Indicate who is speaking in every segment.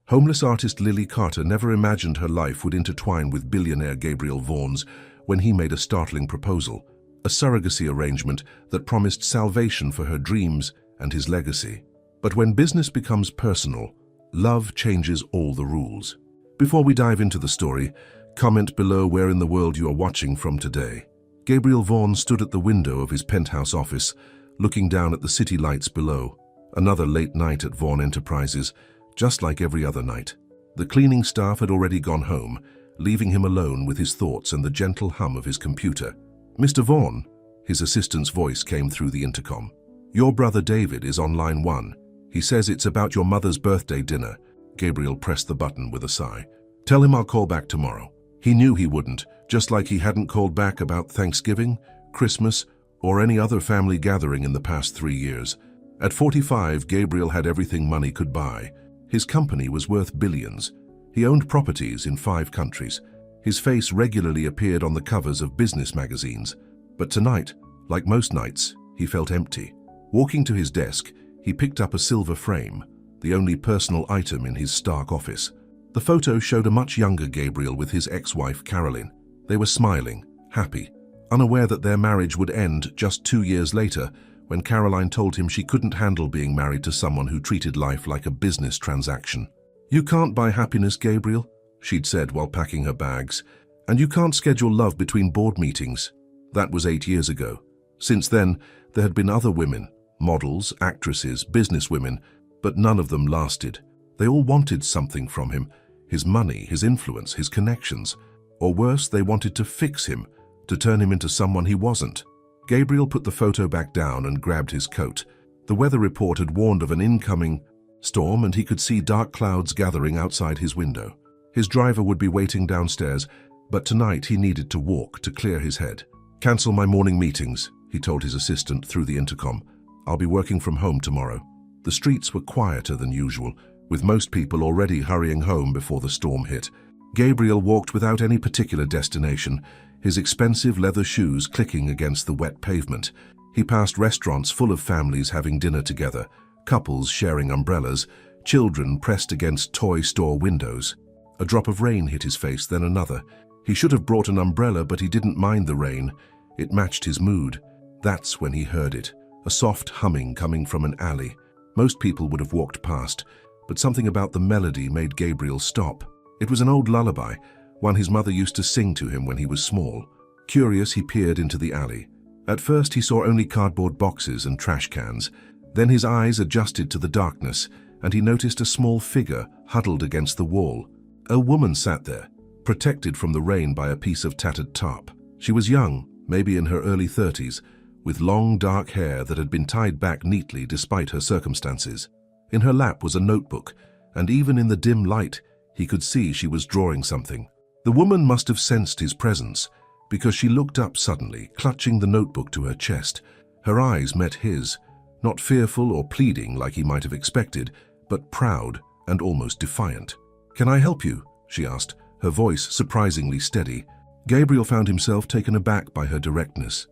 Speaker 1: Homeless artist Lily Carter never imagined her life would intertwine with billionaire Gabriel Vaughn's when he made a startling proposal, a surrogacy arrangement that promised salvation for her dreams and his legacy. But when business becomes personal, love changes all the rules. Before we dive into the story, comment below where in the world you are watching from today. Gabriel Vaughn stood at the window of his penthouse office, looking down at the city lights below. Another late night at Vaughn Enterprises, just like every other night. The cleaning staff had already gone home, leaving him alone with his thoughts and the gentle hum of his computer. "Mr. Vaughn," his assistant's voice came through the intercom. "Your brother David is on line 1. He says it's about your mother's birthday dinner." Gabriel pressed the button with a sigh. "Tell him I'll call back tomorrow." He knew he wouldn't, just like he hadn't called back about Thanksgiving, Christmas, or any other family gathering in the past 3 years. At 45, Gabriel had everything money could buy. His company was worth billions. He owned properties in 5 countries. His face regularly appeared on the covers of business magazines. But tonight, like most nights, he felt empty. Walking to his desk, he picked up a silver frame, the only personal item in his stark office. The photo showed a much younger Gabriel with his ex-wife Caroline. They were smiling, happy, unaware that their marriage would end just 2 years later when Caroline told him she couldn't handle being married to someone who treated life like a business transaction. "You can't buy happiness, Gabriel," she'd said while packing her bags, "and you can't schedule love between board meetings." That was 8 years ago. Since then, there had been other women, models, actresses, businesswomen, but none of them lasted. They all wanted something from him, his money, his influence, his connections. Or worse, they wanted to fix him, to turn him into someone he wasn't. Gabriel put the photo back down and grabbed his coat. The weather report had warned of an incoming storm, and he could see dark clouds gathering outside his window. His driver would be waiting downstairs, but tonight he needed to walk to clear his head. "Cancel my morning meetings," he told his assistant through the intercom. "I'll be working from home tomorrow." The streets were quieter than usual, with most people already hurrying home before the storm hit. Gabriel walked without any particular destination, his expensive leather shoes clicking against the wet pavement. He passed restaurants full of families having dinner together, couples sharing umbrellas, children pressed against toy store windows. A drop of rain hit his face, then another. He should have brought an umbrella, but he didn't mind the rain. It matched his mood. That's when he heard it, a soft humming coming from an alley. Most people would have walked past, but something about the melody made Gabriel stop. It was an old lullaby, one his mother used to sing to him when he was small. Curious, he peered into the alley. At first, he saw only cardboard boxes and trash cans. Then his eyes adjusted to the darkness, and he noticed a small figure huddled against the wall. A woman sat there, protected from the rain by a piece of tattered tarp. She was young, maybe in her early 30s, with long dark hair that had been tied back neatly despite her circumstances. In her lap was a notebook, and even in the dim light, he could see she was drawing something. The woman must have sensed his presence, because she looked up suddenly, clutching the notebook to her chest. Her eyes met his, not fearful or pleading like he might have expected, but proud and almost defiant. "Can I help you?" she asked, her voice surprisingly steady. Gabriel found himself taken aback by her directness.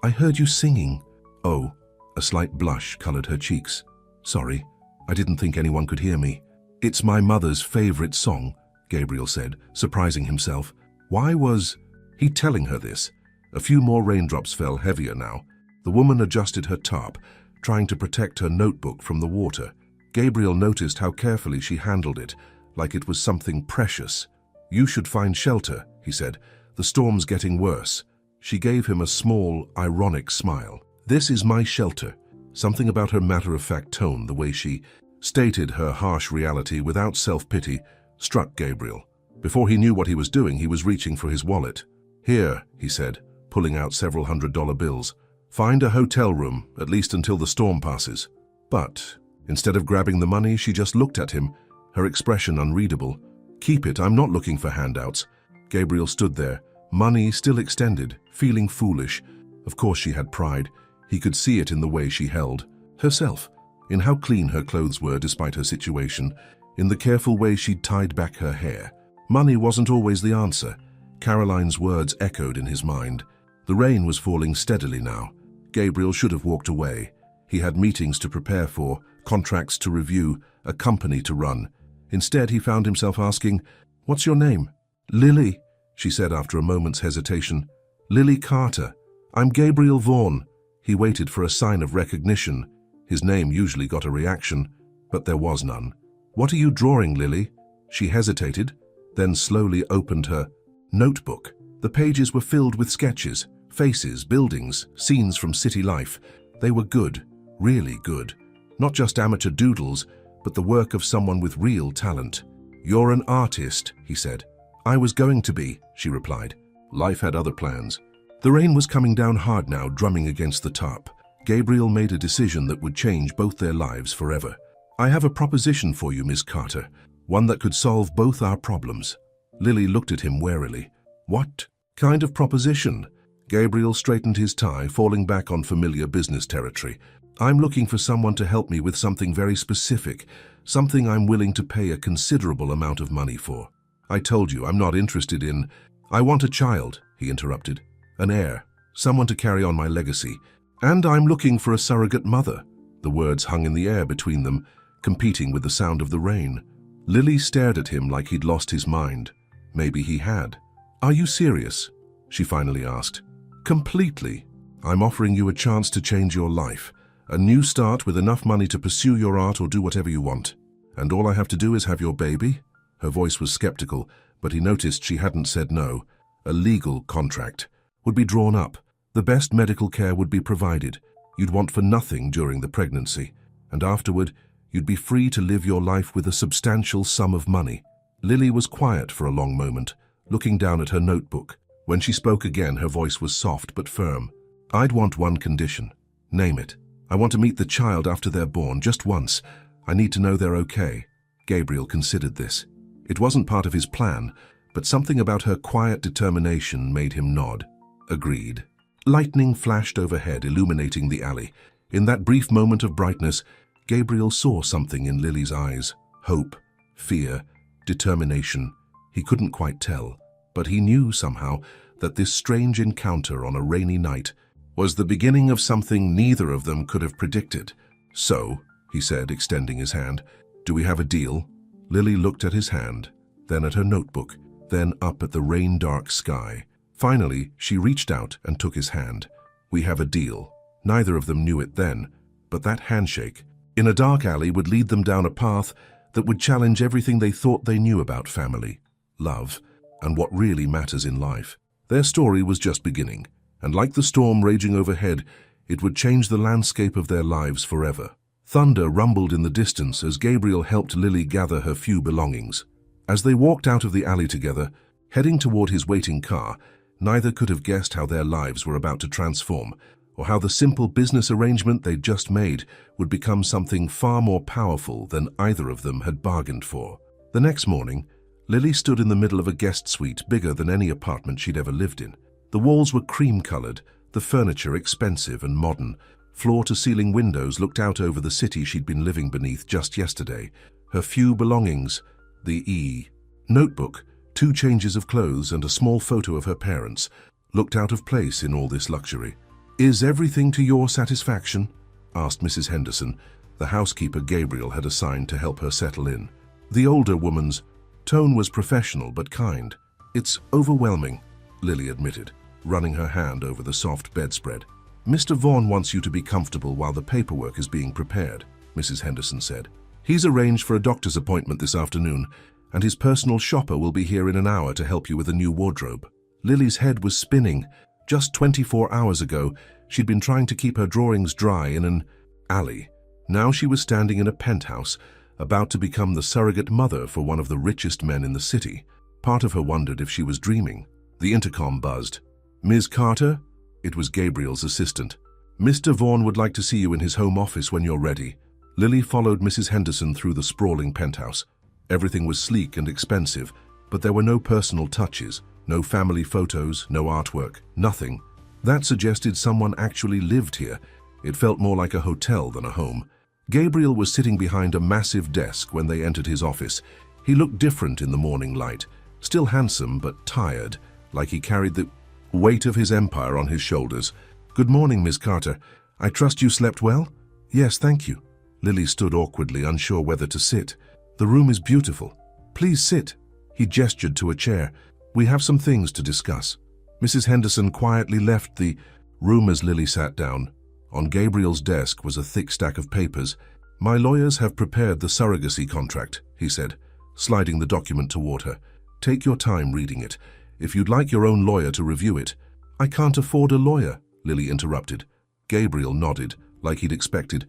Speaker 1: I heard you singing." "Oh," a slight blush colored her cheeks. "Sorry, I didn't think anyone could hear me." "It's my mother's favorite song," Gabriel said, surprising himself. Why was he telling her this? A few more raindrops fell, heavier now. The woman adjusted her tarp, trying to protect her notebook from the water. Gabriel noticed how carefully she handled it, like it was something precious. "You should find shelter," he said. "The storm's getting worse." She gave him a small, ironic smile. "This is my shelter." Something about her matter-of-fact tone, the way she stated her harsh reality without self-pity, struck Gabriel. Before he knew what he was doing, he was reaching for his wallet. "Here," he said, pulling out several $100 bills. "Find a hotel room, at least until the storm passes." But instead of grabbing the money, she just looked at him, her expression unreadable. "Keep it, I'm not looking for handouts." Gabriel stood there, money still extended, feeling foolish. Of course she had pride. He could see it in the way she held herself, in how clean her clothes were despite her situation, in the careful way she'd tied back her hair. Money wasn't always the answer. Caroline's words echoed in his mind. The rain was falling steadily now. Gabriel should have walked away. He had meetings to prepare for, contracts to review, a company to run. Instead, he found himself asking, "What's your name?" "Lily," she said after a moment's hesitation. "Lily Carter. I'm Gabriel Vaughan." He waited for a sign of recognition. His name usually got a reaction, but there was none. "What are you drawing, Lily?" She hesitated, then slowly opened her notebook. The pages were filled with sketches, faces, buildings, scenes from city life. They were good, really good. Not just amateur doodles, but the work of someone with real talent. "You're an artist," he said. "I was going to be," she replied. Life had other plans. The rain was coming down hard now, drumming against the tarp. Gabriel made a decision that would change both their lives forever. "I have a proposition for you, Miss Carter, one that could solve both our problems." Lily looked at him warily. "What kind of proposition?" Gabriel straightened his tie, falling back on familiar business territory. "I'm looking for someone to help me with something very specific, something I'm willing to pay a considerable amount of money for." "I told you I'm not interested in—" "I want a child," he interrupted. "An heir, someone to carry on my legacy. And I'm looking for a surrogate mother." The words hung in the air between them, competing with the sound of the rain. Lily stared at him like he'd lost his mind. Maybe he had. "Are you serious?" she finally asked. "Completely. I'm offering you a chance to change your life. A new start with enough money to pursue your art or do whatever you want. And all I have to do is have your baby?" Her voice was skeptical, but he noticed she hadn't said no. "A legal contract would be drawn up. The best medical care would be provided. You'd want for nothing during the pregnancy. And afterward, you'd be free to live your life with a substantial sum of money." Lily was quiet for a long moment, looking down at her notebook. When she spoke again, her voice was soft but firm. "I'd want one condition. Name it. I want to meet the child after they're born, just once. I need to know they're okay." Gabriel considered this. It wasn't part of his plan, but something about her quiet determination made him nod. Agreed. Lightning flashed overhead, illuminating the alley. In that brief moment of brightness, Gabriel saw something in Lily's eyes. Hope, fear, determination. He couldn't quite tell, but he knew somehow that this strange encounter on a rainy night was the beginning of something neither of them could have predicted. "So," he said, extending his hand, "do we have a deal?" Lily looked at his hand, then at her notebook, then up at the rain-dark sky. Finally, she reached out and took his hand. "We have a deal." Neither of them knew it then, but that handshake, in a dark alley, would lead them down a path that would challenge everything they thought they knew about family, love, and what really matters in life. Their story was just beginning, and like the storm raging overhead, it would change the landscape of their lives forever. Thunder rumbled in the distance as Gabriel helped Lily gather her few belongings. As they walked out of the alley together, heading toward his waiting car, neither could have guessed how their lives were about to transform, or how the simple business arrangement they'd just made would become something far more powerful than either of them had bargained for. The next morning, Lily stood in the middle of a guest suite bigger than any apartment she'd ever lived in. The walls were cream-colored, the furniture expensive and modern. Floor-to-ceiling windows looked out over the city she'd been living beneath just yesterday. Her few belongings, the notebook, 2 changes of clothes and a small photo of her parents, looked out of place in all this luxury. "Is everything to your satisfaction?" asked Mrs. Henderson, the housekeeper Gabriel had assigned to help her settle in. The older woman's tone was professional but kind. "It's overwhelming," Lily admitted, running her hand over the soft bedspread. "Mr. Vaughan wants you to be comfortable while the paperwork is being prepared," Mrs. Henderson said. "He's arranged for a doctor's appointment this afternoon, and his personal shopper will be here in an hour to help you with a new wardrobe." Lily's head was spinning. Just 24 hours ago, she'd been trying to keep her drawings dry in an alley. Now she was standing in a penthouse, about to become the surrogate mother for one of the richest men in the city. Part of her wondered if she was dreaming. The intercom buzzed. "Ms. Carter?" It was Gabriel's assistant. "Mr. Vaughan would like to see you in his home office when you're ready." Lily followed Mrs. Henderson through the sprawling penthouse. Everything was sleek and expensive, but there were no personal touches, no family photos, no artwork, nothing. That suggested someone actually lived here. It felt more like a hotel than a home. Gabriel was sitting behind a massive desk when they entered his office. He looked different in the morning light, still handsome but tired, like he carried the weight of his empire on his shoulders. "Good morning, Miss Carter. I trust you slept well?" "Yes, thank you." Lily stood awkwardly, unsure whether to sit. The room is beautiful. Please sit. He gestured to a chair. We have some things to discuss. Mrs. Henderson quietly left the room as Lily sat down. On Gabriel's desk was a thick stack of papers. My lawyers have prepared the surrogacy contract, he said, sliding the document toward her. Take your time reading it. If you'd like your own lawyer to review it. I can't afford a lawyer, Lily interrupted. Gabriel nodded, like he'd expected.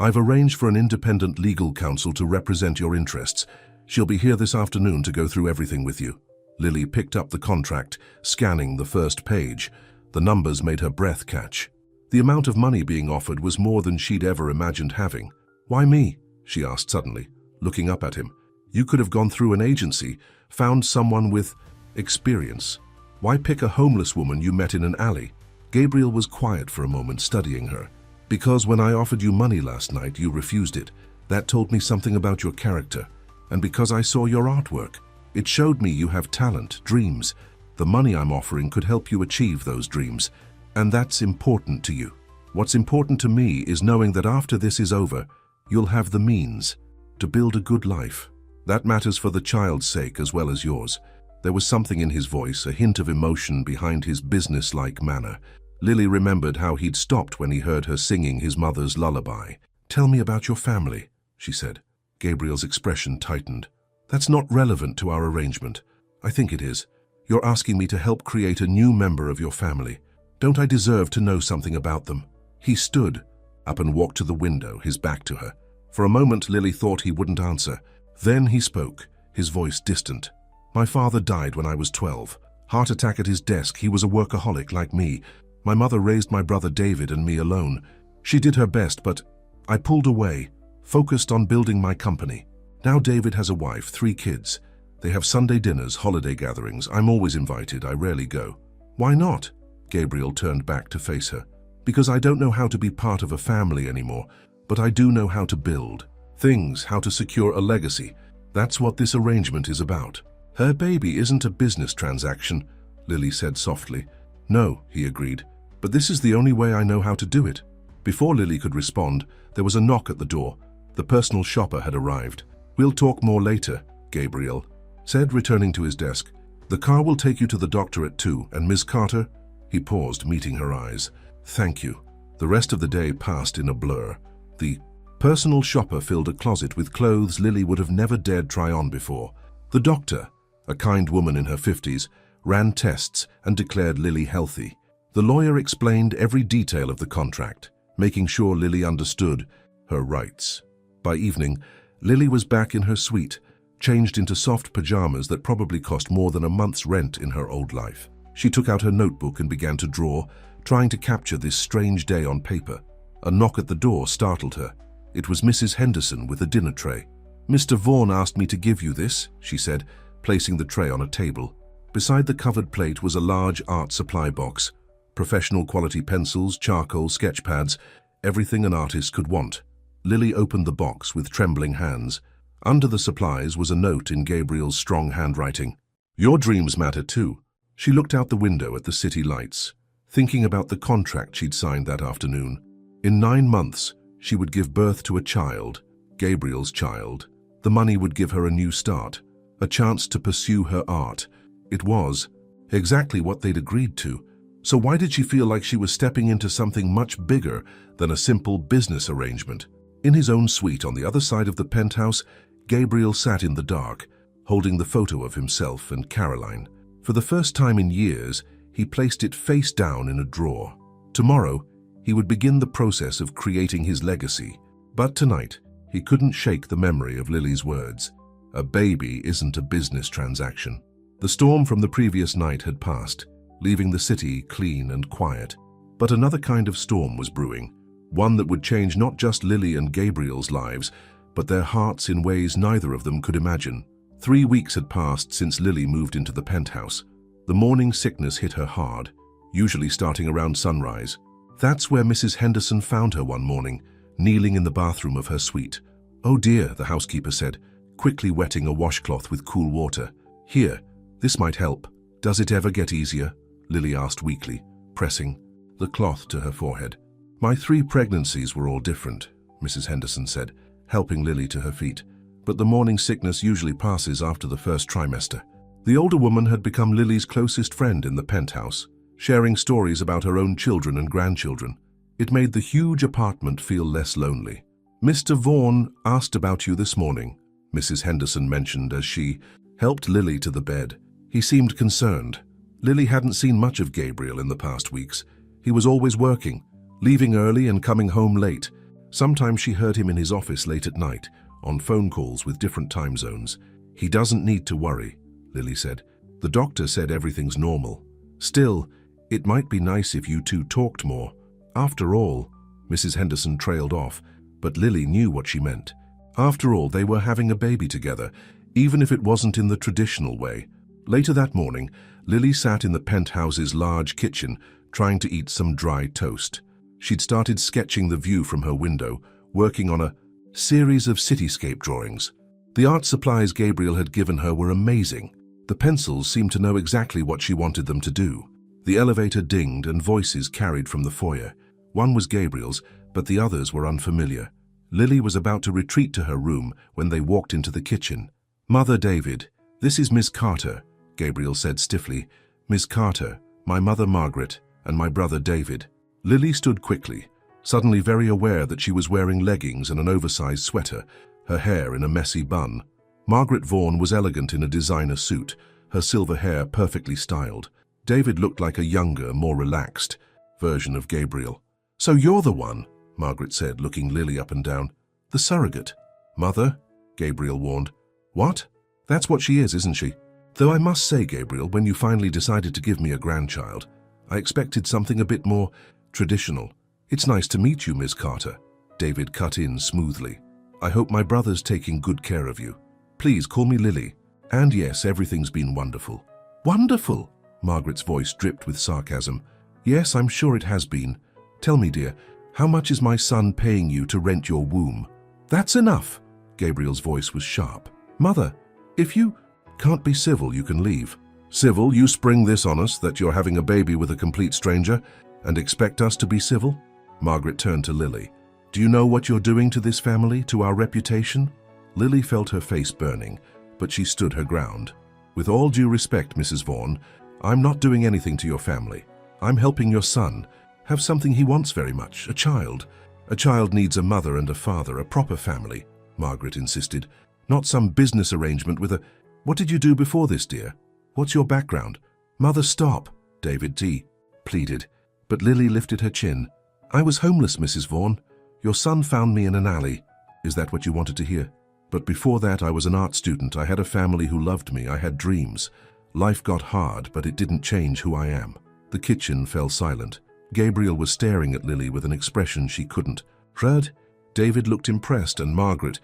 Speaker 1: I've arranged for an independent legal counsel to represent your interests. She'll be here this afternoon to go through everything with you. Lily picked up the contract, scanning the first page. The numbers made her breath catch. The amount of money being offered was more than she'd ever imagined having. Why me? She asked suddenly, looking up at him. You could have gone through an agency, found someone with experience. Why pick a homeless woman you met in an alley? Gabriel was quiet for a moment, studying her. Because when I offered you money last night, you refused it. That told me something about your character. And because I saw your artwork, it showed me you have talent, dreams. The money I'm offering could help you achieve those dreams. And that's important to you. What's important to me is knowing that after this is over, you'll have the means to build a good life. That matters for the child's sake as well as yours. There was something in his voice, a hint of emotion behind his business-like manner. Lily remembered how he'd stopped when he heard her singing his mother's lullaby. Tell me about your family, she said. Gabriel's expression tightened. That's not relevant to our arrangement. I think it is. You're asking me to help create a new member of your family. Don't I deserve to know something about them? He stood up and walked to the window, his back to her. For a moment, Lily thought he wouldn't answer. Then he spoke, his voice distant. My father died when I was 12. Heart attack at his desk. He was a workaholic like me. My mother raised my brother David and me alone. She did her best, but I pulled away, focused on building my company. Now David has a wife, 3 kids. They have Sunday dinners, holiday gatherings. I'm always invited. I rarely go. Why not? Gabriel turned back to face her. Because I don't know how to be part of a family anymore, but I do know how to build things, how to secure a legacy. That's what this arrangement is about. Her baby isn't a business transaction, Lily said softly. No, he agreed, but this is the only way I know how to do it. Before Lily could respond, there was a knock at the door. The personal shopper had arrived. We'll talk more later, Gabriel said, returning to his desk. The car will take you to the doctor at 2, and Ms. Carter? He paused, meeting her eyes. Thank you. The rest of the day passed in a blur. The personal shopper filled a closet with clothes Lily would have never dared try on before. The doctor, a kind woman in her 50s, ran tests and declared Lily healthy. The lawyer explained every detail of the contract, making sure Lily understood her rights. By evening, Lily was back in her suite, changed into soft pajamas that probably cost more than a month's rent in her old life. She took out her notebook and began to draw, trying to capture this strange day on paper. A knock at the door startled her. It was Mrs. Henderson with a dinner tray. Mr. Vaughan asked me to give you this, she said, placing the tray on a table. Beside the covered plate was a large art supply box. Professional quality pencils, charcoal, sketch pads, everything an artist could want. Lily opened the box with trembling hands. Under the supplies was a note in Gabriel's strong handwriting. Your dreams matter too. She looked out the window at the city lights, thinking about the contract she'd signed that afternoon. In 9 months, she would give birth to a child, Gabriel's child. The money would give her a new start, a chance to pursue her art. It was exactly what they'd agreed to. So why did she feel like she was stepping into something much bigger than a simple business arrangement? In his own suite on the other side of the penthouse, Gabriel sat in the dark, holding the photo of himself and Caroline. For the first time in years, he placed it face down in a drawer. Tomorrow, he would begin the process of creating his legacy. But tonight, he couldn't shake the memory of Lily's words. A baby isn't a business transaction. The storm from the previous night had passed, leaving the city clean and quiet. But another kind of storm was brewing, one that would change not just Lily and Gabriel's lives, but their hearts in ways neither of them could imagine. 3 weeks had passed since Lily moved into the penthouse. The morning sickness hit her hard, usually starting around sunrise. That's where Mrs. Henderson found her one morning, kneeling in the bathroom of her suite. Oh dear, the housekeeper said, quickly wetting a washcloth with cool water. Here, this might help. Does it ever get easier? Lily asked weakly, pressing the cloth to her forehead. My 3 pregnancies were all different, Mrs. Henderson said, helping Lily to her feet. but the morning sickness usually passes after the first trimester. The older woman had become Lily's closest friend in the penthouse, sharing stories about her own children and grandchildren. It made the huge apartment feel less lonely. "Mr. Vaughan asked about you this morning," Mrs. Henderson mentioned as she helped Lily to the bed. He seemed concerned. Lily hadn't seen much of Gabriel in the past weeks. He was always working, leaving early and coming home late. Sometimes she heard him in his office late at night, on phone calls with different time zones. "He doesn't need to worry," Lily said. "The doctor said everything's normal. Still, it might be nice if you two talked more." After all, Mrs. Henderson trailed off, but Lily knew what she meant. After all, they were having a baby together, even if it wasn't in the traditional way. Later that morning, Lily sat in the penthouse's large kitchen, trying to eat some dry toast. She'd started sketching the view from her window, working on a series of cityscape drawings. The art supplies Gabriel had given her were amazing. The pencils seemed to know exactly what she wanted them to do. The elevator dinged and voices carried from the foyer. One was Gabriel's, but the others were unfamiliar. Lily was about to retreat to her room when they walked into the kitchen. "Mother David, this is Miss Carter," Gabriel said stiffly. "Miss Carter, my mother Margaret, and my brother David." Lily stood quickly, suddenly very aware that she was wearing leggings and an oversized sweater, her hair in a messy bun. Margaret Vaughan was elegant in a designer suit, her silver hair perfectly styled. David looked like a younger, more relaxed version of Gabriel. "So you're the one," Margaret said, looking Lily up and down. "The surrogate." "Mother?" Gabriel warned. "What? That's what she is, isn't she? Though I must say, Gabriel, when you finally decided to give me a grandchild, I expected something a bit more traditional." "It's nice to meet you, Miss Carter," David cut in smoothly. "I hope my brother's taking good care of you. Please call me Lily. And yes, everything's been wonderful." "Wonderful?" Margaret's voice dripped with sarcasm. "Yes, I'm sure it has been. Tell me, dear, how much is my son paying you to rent your womb?" "That's enough." Gabriel's voice was sharp. "Mother, if you can't be civil, you can leave." "Civil? You spring this on us, that you're having a baby with a complete stranger, and expect us to be civil?" Margaret turned to Lily. "Do you know what you're doing to this family, to our reputation?" Lily felt her face burning, but she stood her ground. "With all due respect, Mrs. Vaughan, I'm not doing anything to your family. I'm helping your son have something he wants very much, a child. A child needs a mother and a father, a proper family," Margaret insisted. "Not some business arrangement with a—" "What did you do before this, dear? What's your background?" "Mother, stop," David T. pleaded. But Lily lifted her chin. "I was homeless, Mrs. Vaughan. Your son found me in an alley." "Is that what you wanted to hear?" "But before that, I was an art student. I had a family who loved me. I had dreams. Life got hard, but it didn't change who I am." The kitchen fell silent. Gabriel was staring at Lily with an expression she couldn't read. David looked impressed, and Margaret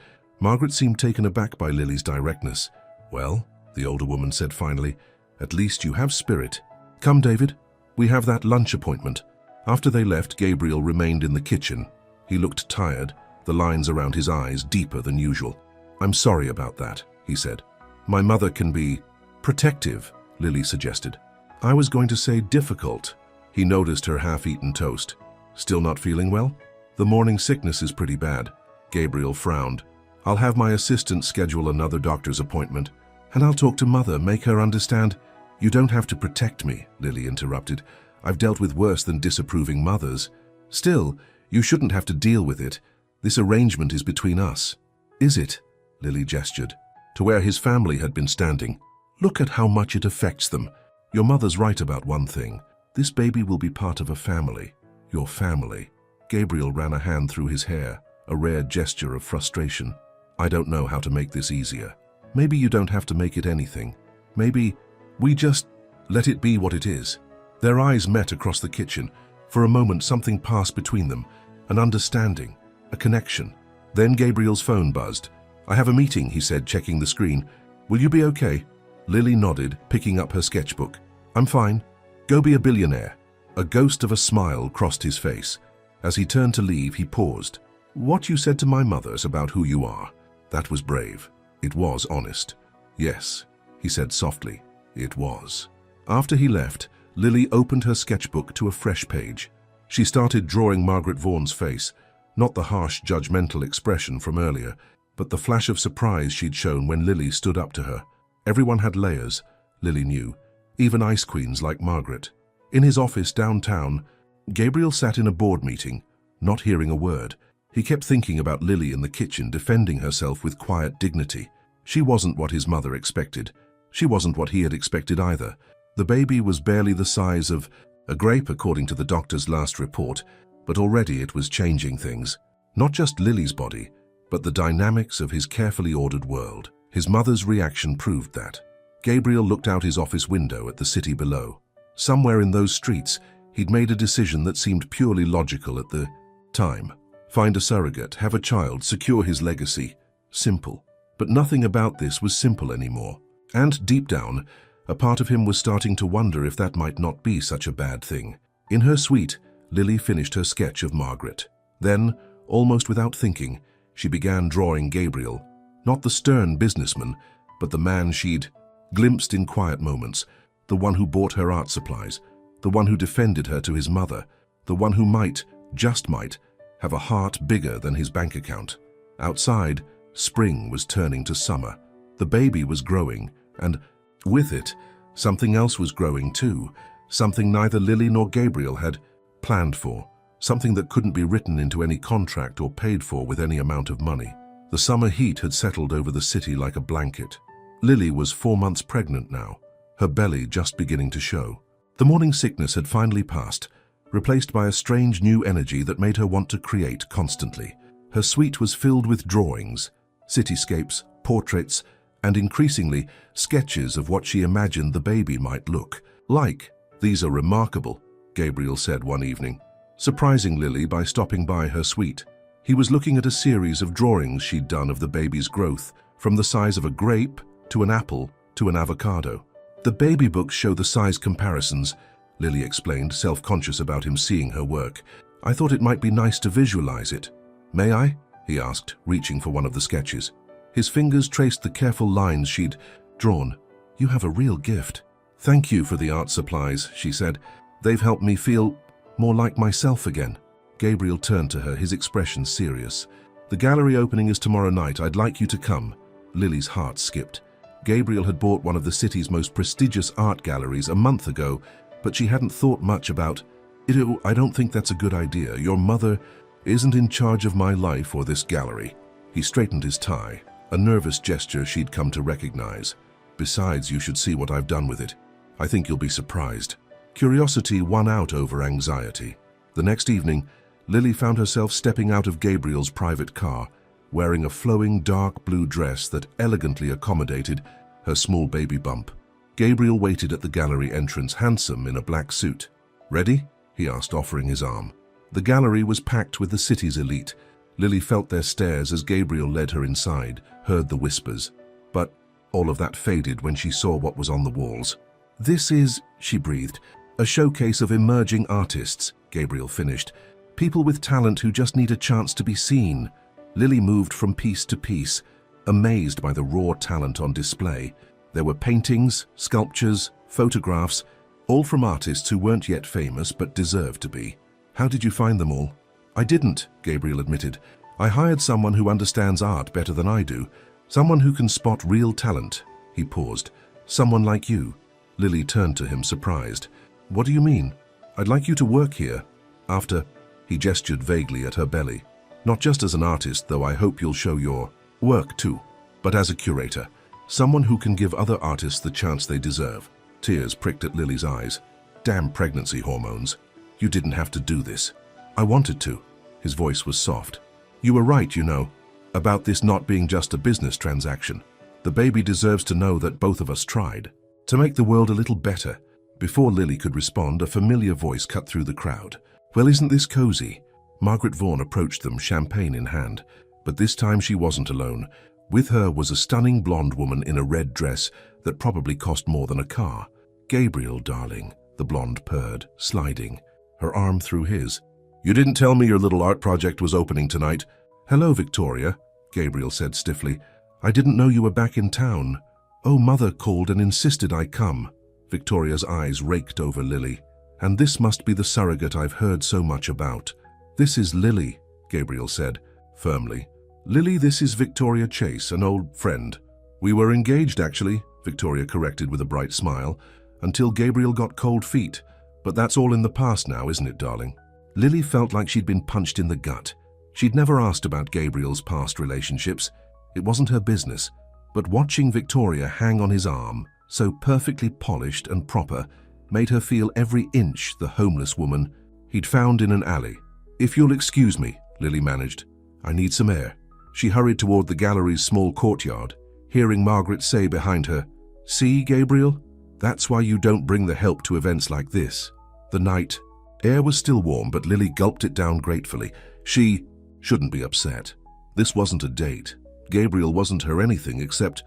Speaker 1: seemed taken aback by Lily's directness. "Well," the older woman said finally, "at least you have spirit. Come, David, we have that lunch appointment." After they left, Gabriel remained in the kitchen. He looked tired, the lines around his eyes deeper than usual. "I'm sorry about that," he said. "My mother can be protective," Lily suggested. "I was going to say difficult." He noticed her half-eaten toast. "Still not feeling well?" "The morning sickness is pretty bad." Gabriel frowned. "I'll have my assistant schedule another doctor's appointment, and I'll talk to Mother, make her understand." "You don't have to protect me," Lily interrupted. "I've dealt with worse than disapproving mothers. Still, you shouldn't have to deal with it. This arrangement is between us." "Is it?" Lily gestured to where his family had been standing. "Look at how much it affects them. Your mother's right about one thing. This baby will be part of a family. Your family." Gabriel ran a hand through his hair, a rare gesture of frustration. "I don't know how to make this easier. Maybe you don't have to make it anything. Maybe we just let it be what it is." Their eyes met across the kitchen. For a moment, something passed between them, an understanding, a connection. Then Gabriel's phone buzzed. "I have a meeting," he said, checking the screen. "Will you be okay?" Lily nodded, picking up her sketchbook. "I'm fine. Go be a billionaire." A ghost of a smile crossed his face. As he turned to leave, he paused. "What you said to my mother's about who you are, that was brave. It was honest." "Yes," he said softly, "it was." After he left, Lily opened her sketchbook to a fresh page. She started drawing Margaret Vaughan's face, not the harsh, judgmental expression from earlier. but the flash of surprise she'd shown when Lily stood up to her. Everyone had layers, Lily knew, even ice queens like Margaret. In his office downtown, Gabriel sat in a board meeting, not hearing a word. He kept thinking about Lily in the kitchen, defending herself with quiet dignity. She wasn't what his mother expected. She wasn't what he had expected either. The baby was barely the size of a grape, according to the doctor's last report, but already it was changing things. Not just Lily's body, but the dynamics of his carefully ordered world. His mother's reaction proved that. Gabriel looked out his office window at the city below. Somewhere in those streets, he'd made a decision that seemed purely logical at the time. Find a surrogate, have a child, secure his legacy. Simple. But nothing about this was simple anymore. And deep down, a part of him was starting to wonder if that might not be such a bad thing. In her suite, Lily finished her sketch of Margaret. Then, almost without thinking, she began drawing Gabriel. Not the stern businessman, but the man she'd glimpsed in quiet moments, the one who bought her art supplies, the one who defended her to his mother, the one who might, just might, have a heart bigger than his bank account. Outside, spring was turning to summer. The baby was growing, and with it, something else was growing too, something neither Lily nor Gabriel had planned for, something that couldn't be written into any contract or paid for with any amount of money. The summer heat had settled over the city like a blanket. Lily was 4 months pregnant now, her belly just beginning to show. The morning sickness had finally passed, replaced by a strange new energy that made her want to create constantly. Her suite was filled with drawings, cityscapes, portraits, and increasingly sketches of what she imagined the baby might look like. "These are remarkable," Gabriel said one evening, surprising Lily by stopping by her suite. He was looking at a series of drawings she'd done of the baby's growth, from the size of a grape to an apple to an avocado. "The baby books show the size comparisons," Lily explained, self-conscious about him seeing her work. "I thought it might be nice to visualize it." "May I?" he asked, reaching for one of the sketches. His fingers traced the careful lines she'd drawn. "You have a real gift." "Thank you for the art supplies," she said. "They've helped me feel more like myself again." Gabriel turned to her, his expression serious. "The gallery opening is tomorrow night. I'd like you to come." Lily's heart skipped. Gabriel had bought one of the city's most prestigious art galleries a month ago, but she hadn't thought much about it. "I don't think that's a good idea. Your mother isn't in charge of my life or this gallery." He straightened his tie, a nervous gesture she'd come to recognize. "Besides, you should see what I've done with it. I think you'll be surprised." Curiosity won out over anxiety. The next evening, Lily found herself stepping out of Gabriel's private car, wearing a flowing dark blue dress that elegantly accommodated her small baby bump. Gabriel waited at the gallery entrance, handsome in a black suit. "Ready?" he asked, offering his arm. The gallery was packed with the city's elite. Lily felt their stares as Gabriel led her inside, heard the whispers. But all of that faded when she saw what was on the walls. "This is," she breathed, "a showcase of emerging artists," Gabriel finished. "People with talent who just need a chance to be seen." Lily moved from piece to piece, amazed by the raw talent on display. There were paintings, sculptures, photographs, all from artists who weren't yet famous but deserved to be. "How did you find them all?" "I didn't," Gabriel admitted. "I hired someone who understands art better than I do, someone who can spot real talent." He paused. "Someone like you." Lily turned to him, surprised. "What do you mean?" "I'd like you to work here. After..." He gestured vaguely at her belly. "Not just as an artist, though I hope you'll show your work too, but as a curator. Someone who can give other artists the chance they deserve." Tears pricked at Lily's eyes. "Damn pregnancy hormones. You didn't have to do this." "I wanted to." His voice was soft. "You were right, you know, about this not being just a business transaction. The baby deserves to know that both of us tried to make the world a little better." Before Lily could respond, a familiar voice cut through the crowd. "Well, isn't this cozy?" Margaret Vaughan approached them, champagne in hand. But this time she wasn't alone. With her was a stunning blonde woman in a red dress that probably cost more than a car. "Gabriel, darling," the blonde purred, sliding her arm through his. "You didn't tell me your little art project was opening tonight." "Hello, Victoria," Gabriel said stiffly. "I didn't know you were back in town." "Oh, Mother called and insisted I come." Victoria's eyes raked over Lily. "And this must be the surrogate I've heard so much about." "This is Lily," Gabriel said, firmly. Lily, this is Victoria Chase, an old friend. We were engaged, actually, Victoria corrected with a bright smile, until Gabriel got cold feet. But that's all in the past now, isn't it, darling? Lily felt like she'd been punched in the gut. She'd never asked about Gabriel's past relationships. It wasn't her business. But watching Victoria hang on his arm, so perfectly polished and proper, made her feel every inch the homeless woman he'd found in an alley. "If you'll excuse me," Lily managed. "I need some air." She hurried toward the gallery's small courtyard, hearing Margaret say behind her, "See, Gabriel? That's why you don't bring the help to events like this." The night air was still warm, but Lily gulped it down gratefully. She shouldn't be upset. This wasn't a date. Gabriel wasn't her anything except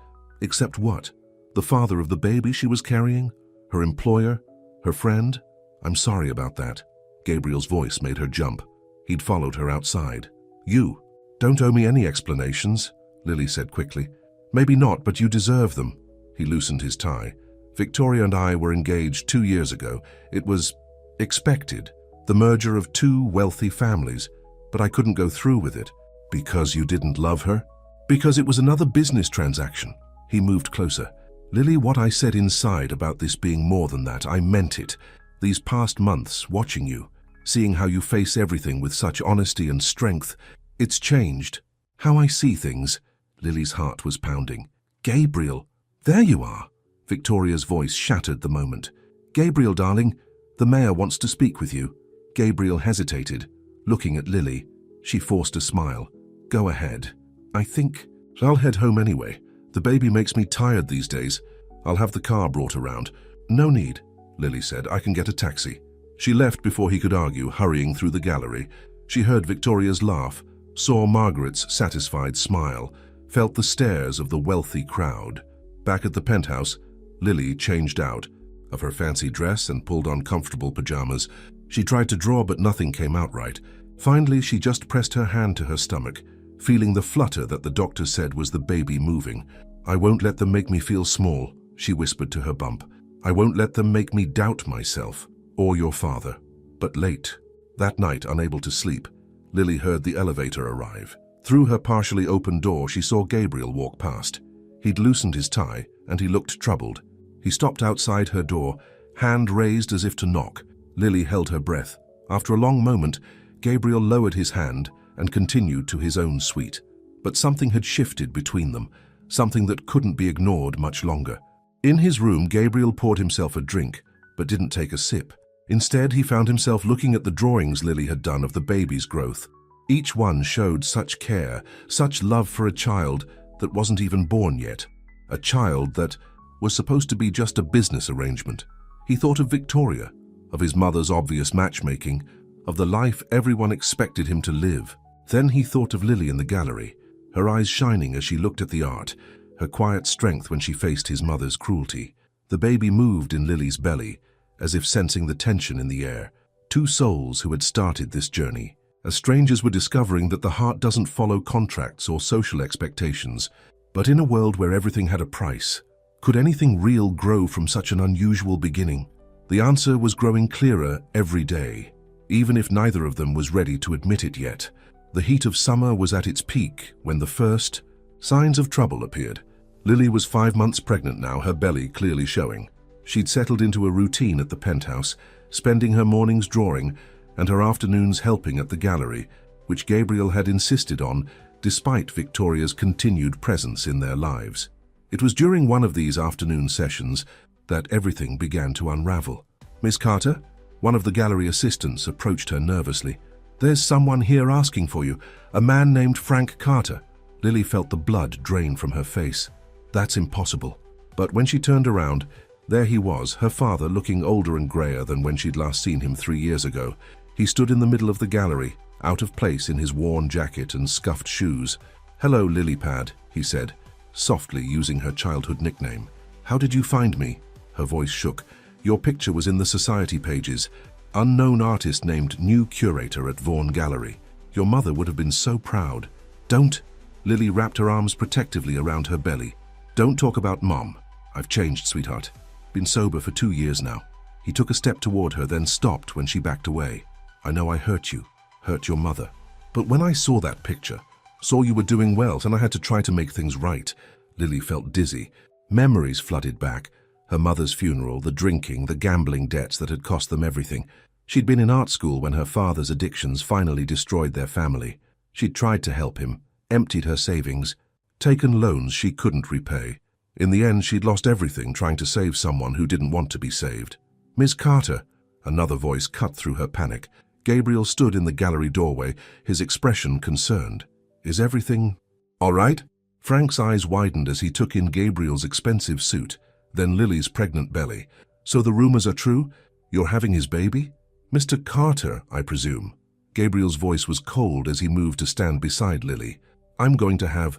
Speaker 1: what? The father of the baby she was carrying? Her employer? Her friend? "I'm sorry about that." Gabriel's voice made her jump. He'd followed her outside. "You don't owe me any explanations," Lily said quickly. "Maybe not, but you deserve them." He loosened his tie. "Victoria and I were engaged 2 years ago. It was expected, the merger of two wealthy families, but I couldn't go through with it." "Because you didn't love her?" "Because it was another business transaction." He moved closer. "Lily, what I said inside about this being more than that, I meant it. These past months, watching you, seeing how you face everything with such honesty and strength, it's changed how I see things." Lily's heart was pounding. "Gabriel, there you are." Victoria's voice shattered the moment. "Gabriel, darling, the mayor wants to speak with you." Gabriel hesitated, looking at Lily. She forced a smile. "Go ahead. I think I'll head home anyway. The baby makes me tired these days. I'll have the car brought around." "No need," Lily said. "I can get a taxi." She left before he could argue, hurrying through the gallery. She heard Victoria's laugh, saw Margaret's satisfied smile, felt the stares of the wealthy crowd. Back at the penthouse, Lily changed out of her fancy dress and pulled on comfortable pajamas. She tried to draw, but nothing came out right. Finally, she just pressed her hand to her stomach, feeling the flutter that the doctor said was the baby moving. "I won't let them make me feel small," she whispered to her bump. "I won't let them make me doubt myself, or your father." But late that night, unable to sleep, Lily heard the elevator arrive. Through her partially open door, she saw Gabriel walk past. He'd loosened his tie, and he looked troubled. He stopped outside her door, hand raised as if to knock. Lily held her breath. After a long moment, Gabriel lowered his hand and continued to his own suite. But something had shifted between them, something that couldn't be ignored much longer. In his room, Gabriel poured himself a drink, but didn't take a sip. Instead, he found himself looking at the drawings Lily had done of the baby's growth. Each one showed such care, such love for a child that wasn't even born yet. A child that was supposed to be just a business arrangement. He thought of Victoria, of his mother's obvious matchmaking, of the life everyone expected him to live. Then he thought of Lily in the gallery, her eyes shining as she looked at the art, her quiet strength when she faced his mother's cruelty. The baby moved in Lily's belly, as if sensing the tension in the air. Two souls who had started this journey. As strangers were discovering that the heart doesn't follow contracts or social expectations. But in a world where everything had a price, could anything real grow from such an unusual beginning? The answer was growing clearer every day, even if neither of them was ready to admit it yet. The heat of summer was at its peak when the first signs of trouble appeared. Lily was 5 months pregnant now, her belly clearly showing. She'd settled into a routine at the penthouse, spending her mornings drawing and her afternoons helping at the gallery, which Gabriel had insisted on despite Victoria's continued presence in their lives. It was during one of these afternoon sessions that everything began to unravel. "Miss Carter?" One of the gallery assistants approached her nervously. "There's someone here asking for you, a man named Frank Carter." Lily felt the blood drain from her face. That's impossible. But when she turned around, there he was, her father, looking older and grayer than when she'd last seen him 3 years ago. He stood in the middle of the gallery, out of place in his worn jacket and scuffed shoes. "Hello, Lilypad," he said, softly using her childhood nickname. "How did you find me?" Her voice shook. "Your picture was in the society pages. Unknown artist named new curator at Vaughan Gallery. Your mother would have been so proud." "Don't." Lily wrapped her arms protectively around her belly. "Don't talk about Mom. I've changed, sweetheart. Been sober for 2 years now." He took a step toward her, then stopped when she backed away. "I know I hurt you, hurt your mother. But when I saw that picture, Saw you were doing well, and I had to try to make things right. Lily felt dizzy. Memories flooded back. Her mother's funeral, the drinking, the gambling debts that had cost them everything. She'd been in art school when her father's addictions finally destroyed their family. She'd tried to help him, emptied her savings, taken loans she couldn't repay. In the end, she'd lost everything trying to save someone who didn't want to be saved. "Miss Carter," another voice cut through her panic. Gabriel stood in the gallery doorway, his expression concerned. "Is everything all right?" Frank's eyes widened as he took in Gabriel's expensive suit, then Lily's pregnant belly. "So the rumors are true? You're having his baby? Mr. Carter, I presume." Gabriel's voice was cold as he moved to stand beside Lily. "I'm going to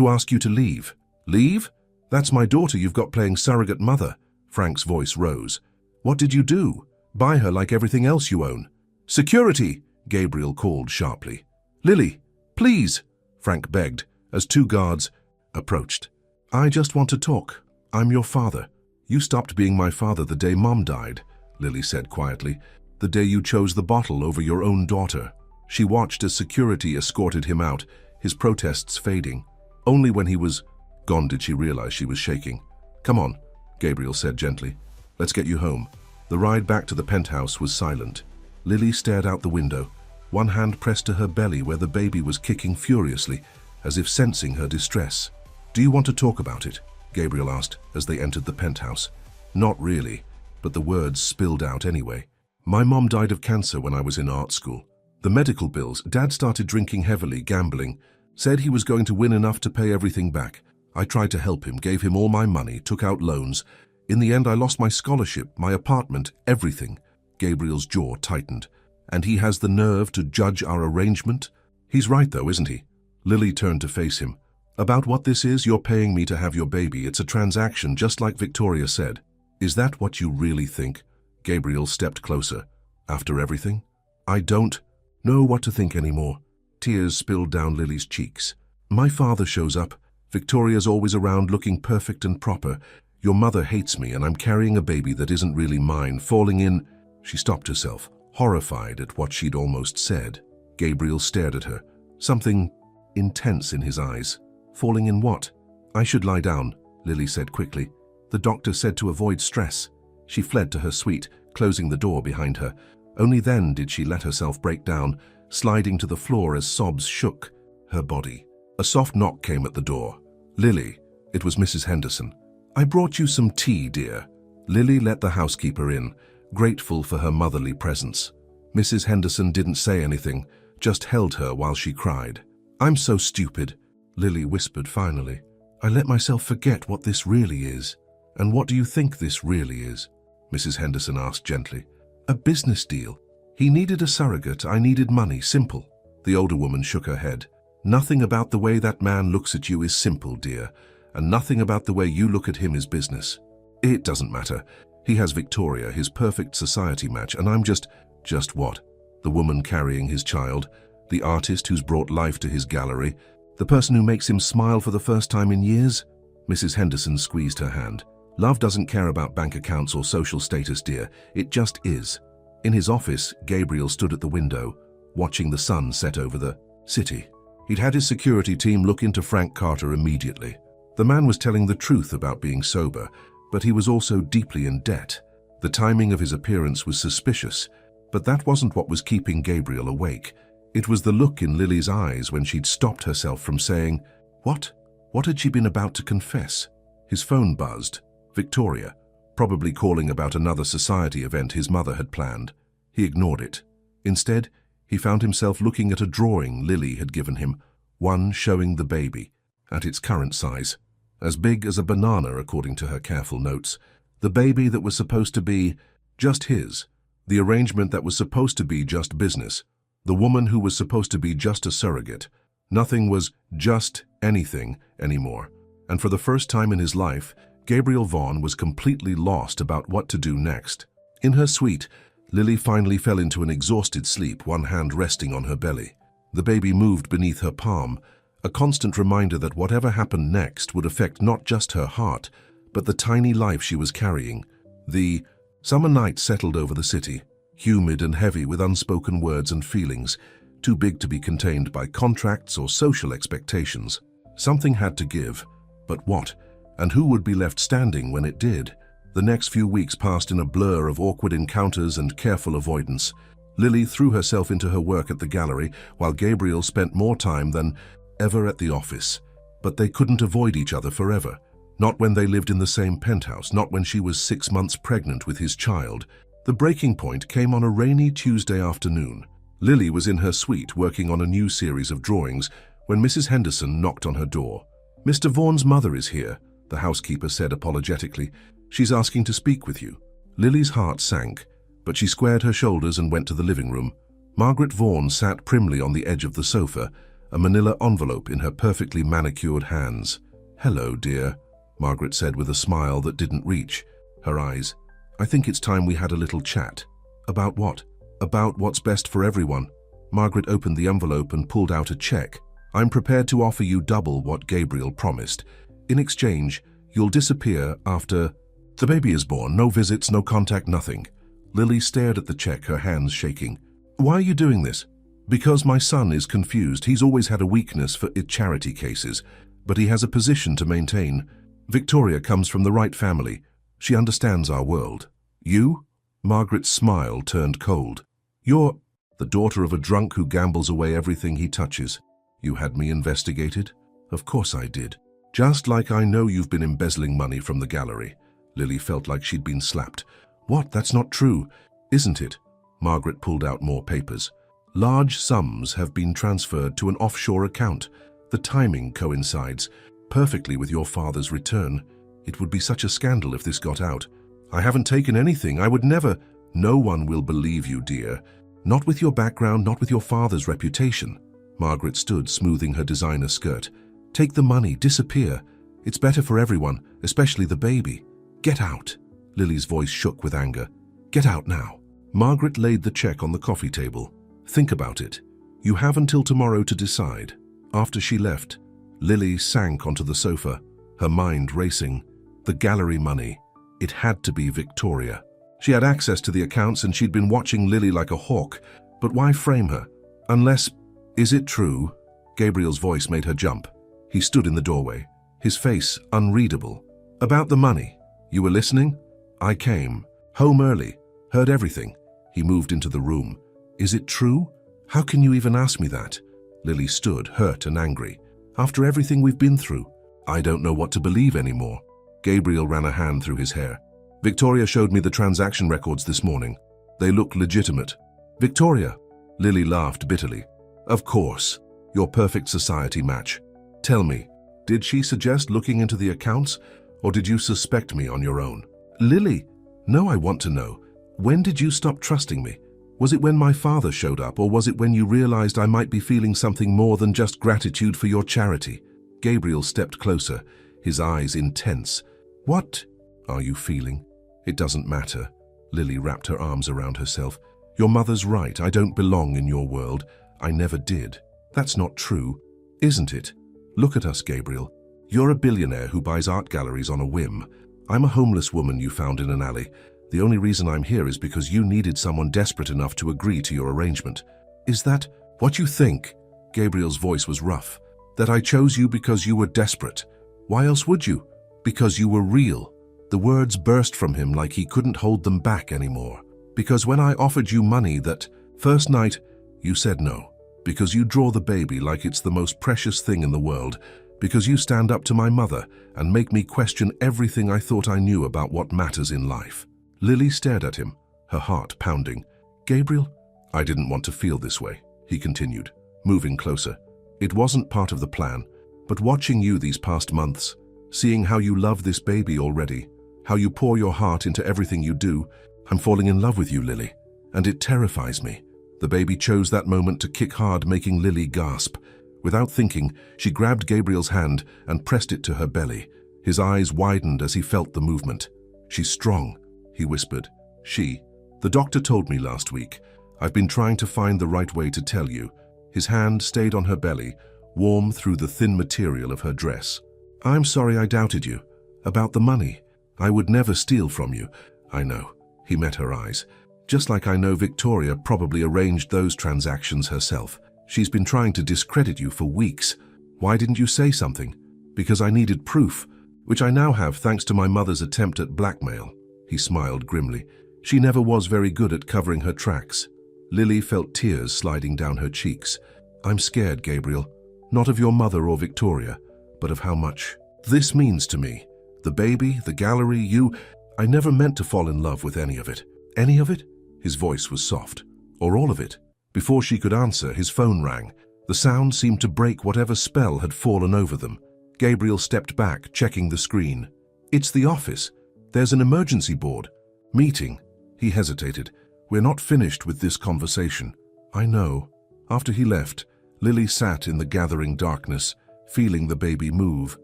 Speaker 1: ask you to leave." "Leave? That's my daughter you've got playing surrogate mother." Frank's voice rose. "What did you do? Buy her like everything else you own?" "Security!" Gabriel called sharply. "Lily, please!" Frank begged as two guards approached. "I just want to talk. I'm your father. You stopped being my father the day Mom died," Lily said quietly. "The day you chose the bottle over your own daughter." She watched as security escorted him out, his protests fading. Only when he was gone did she realize she was shaking. "Come on," Gabriel said gently. "Let's get you home." The ride back to the penthouse was silent. Lily stared out the window, one hand pressed to her belly where the baby was kicking furiously, as if sensing her distress. "Do you want to talk about it?" Gabriel asked as they entered the penthouse. "Not really," but the words spilled out anyway. "My mom died of cancer when I was in art school. The medical bills, Dad started drinking heavily, gambling, said he was going to win enough to pay everything back. I tried to help him, gave him all my money, took out loans. In the end, I lost my scholarship, my apartment, everything." Gabriel's jaw tightened. "And he has the nerve to judge our arrangement? He's right though, isn't he?" Lily turned to face him. "About what this is, you're paying me to have your baby. It's a transaction, just like Victoria said." "Is that what you really think?" Gabriel stepped closer. "After everything? I don't know what to think anymore." Tears spilled down Lily's cheeks. "My father shows up. Victoria's always around looking perfect and proper. Your mother hates me and I'm carrying a baby that isn't really mine, falling in—" She stopped herself, horrified at what she'd almost said. Gabriel stared at her, something intense in his eyes. "Falling in what?" "I should lie down," Lily said quickly. "The doctor said to avoid stress." She fled to her suite, closing the door behind her. Only then did she let herself break down, sliding to the floor as sobs shook her body. A soft knock came at the door. "Lily," it was Mrs. Henderson. "I brought you some tea, dear." Lily let the housekeeper in, grateful for her motherly presence. Mrs. Henderson didn't say anything, just held her while she cried. "I'm so stupid," Lily whispered finally. "I let myself forget what this really is." "And what do you think this really is?" Mrs. Henderson asked gently. "A business deal. He needed a surrogate, I needed money, simple." The older woman shook her head. "Nothing about the way that man looks at you is simple, dear, and nothing about the way you look at him is business. It doesn't matter. He has Victoria, his perfect society match, and I'm just what? The woman carrying his child, the artist who's brought life to his gallery, the person who makes him smile for the first time in years?" Mrs. Henderson squeezed her hand. "Love doesn't care about bank accounts or social status, dear. It just is." In his office, Gabriel stood at the window, watching the sun set over the city. He'd had his security team look into Frank Carter immediately. The man was telling the truth about being sober, but he was also deeply in debt. The timing of his appearance was suspicious, but that wasn't what was keeping Gabriel awake. It was the look in Lily's eyes when she'd stopped herself from saying, "What? What had she been about to confess?" His phone buzzed. Victoria, probably calling about another society event his mother had planned. He ignored it. Instead, he found himself looking at a drawing Lily had given him, one showing the baby, at its current size, as big as a banana according to her careful notes. The baby that was supposed to be just his, the arrangement that was supposed to be just business, the woman who was supposed to be just a surrogate. Nothing was just anything anymore. And for the first time in his life, Gabriel Vaughn was completely lost about what to do next. In her suite, Lily finally fell into an exhausted sleep, one hand resting on her belly. The baby moved beneath her palm, a constant reminder that whatever happened next would affect not just her heart, but the tiny life she was carrying. The summer night settled over the city, humid and heavy with unspoken words and feelings. too big to be contained by contracts or social expectations. Something had to give. But what? And who would be left standing when it did? The next few weeks passed in a blur of awkward encounters and careful avoidance. Lily threw herself into her work at the gallery, while Gabriel spent more time than ever at the office. But they couldn't avoid each other forever. Not when they lived in the same penthouse, not when she was 6 months pregnant with his child. The breaking point came on a rainy Tuesday afternoon. Lily was in her suite working on a new series of drawings when Mrs. Henderson knocked on her door. "Mr. Vaughan's mother is here," the housekeeper said apologetically. "She's asking to speak with you." Lily's heart sank, but she squared her shoulders and went to the living room. Margaret Vaughan sat primly on the edge of the sofa, a manila envelope in her perfectly manicured hands. "Hello, dear," Margaret said with a smile that didn't reach her eyes. "I think it's time we had a little chat." "About what?" "About what's best for everyone." Margaret opened the envelope and pulled out a check. "I'm prepared to offer you double what Gabriel promised. In exchange, you'll disappear after the baby is born. No visits, no contact, nothing." Lily stared at the check, her hands shaking. "Why are you doing this?" "Because my son is confused. He's always had a weakness for charity cases, but he has a position to maintain. Victoria comes from the right family. She understands our world. You?" Margaret's smile turned cold. "You're the daughter of a drunk who gambles away everything he touches. You had me investigated?" "Of course I did. Just like I know you've been embezzling money from the gallery." Lily felt like she'd been slapped. "What? That's not true, isn't it?" Margaret pulled out more papers. "Large sums have been transferred to an offshore account. The timing coincides perfectly with your father's return. It would be such a scandal if this got out." "I haven't taken anything. I would never." "No one will believe you, dear. Not with your background, not with your father's reputation." Margaret stood, smoothing her designer skirt. "Take the money, disappear. It's better for everyone, especially the baby. Get out." Lily's voice shook with anger. "Get out now." Margaret laid the check on the coffee table. "Think about it. You have until tomorrow to decide." After she left, Lily sank onto the sofa, her mind racing. The gallery money. It had to be Victoria. She had access to the accounts and she'd been watching Lily like a hawk. But why frame her? Unless... "Is it true?" Gabriel's voice made her jump. He stood in the doorway, his face unreadable. "About the money. You were listening?" "I came home early, heard everything." He moved into the room. "Is it true? How can you even ask me that?" Lily stood, hurt and angry. "After everything we've been through, I don't know what to believe anymore." Gabriel ran a hand through his hair. "Victoria showed me the transaction records this morning. They look legitimate." "Victoria?" Lily laughed bitterly. "Of course. Your perfect society match. Tell me, did she suggest looking into the accounts, or did you suspect me on your own?" "Lily, no, I want to know. When did you stop trusting me? Was it when my father showed up, or was it when you realized I might be feeling something more than just gratitude for your charity?" Gabriel stepped closer, his eyes intense. "What are you feeling?" "It doesn't matter." Lily wrapped her arms around herself. "Your mother's right. I don't belong in your world. I never did." "That's not true, isn't it? Look at us, Gabriel. You're a billionaire who buys art galleries on a whim. I'm a homeless woman you found in an alley. The only reason I'm here is because you needed someone desperate enough to agree to your arrangement. Is that what you think?" Gabriel's voice was rough. "That I chose you because you were desperate? Why else would you? Because you were real." The words burst from him like he couldn't hold them back anymore. "Because when I offered you money that first night, you said no. Because you draw the baby like it's the most precious thing in the world. Because you stand up to my mother and make me question everything I thought I knew about what matters in life." Lily stared at him, her heart pounding. "Gabriel, I didn't want to feel this way," he continued, moving closer. "It wasn't part of the plan, but watching you these past months, seeing how you love this baby already, how you pour your heart into everything you do, I'm falling in love with you, Lily, and it terrifies me." The baby chose that moment to kick hard, making Lily gasp. Without thinking, she grabbed Gabriel's hand and pressed it to her belly. His eyes widened as he felt the movement. "She's strong," he whispered. "She. The doctor told me last week. I've been trying to find the right way to tell you." His hand stayed on her belly, warm through the thin material of her dress. "I'm sorry I doubted you. About the money. I would never steal from you." "I know." He met her eyes. "Just like I know Victoria probably arranged those transactions herself." She's been trying to discredit you for weeks. Why didn't you say something? Because I needed proof, which I now have thanks to my mother's attempt at blackmail. He smiled grimly. She never was very good at covering her tracks. Lily felt tears sliding down her cheeks. I'm scared, Gabriel. Not of your mother or Victoria, but of how much this means to me. The baby, the gallery, you. I never meant to fall in love with any of it. Any of it? His voice was soft. Or all of it? Before she could answer, his phone rang. The sound seemed to break whatever spell had fallen over them. Gabriel stepped back, checking the screen. It's the office. There's an emergency board. Meeting. He hesitated. We're not finished with this conversation. I know. After he left, Lily sat in the gathering darkness, feeling the baby move.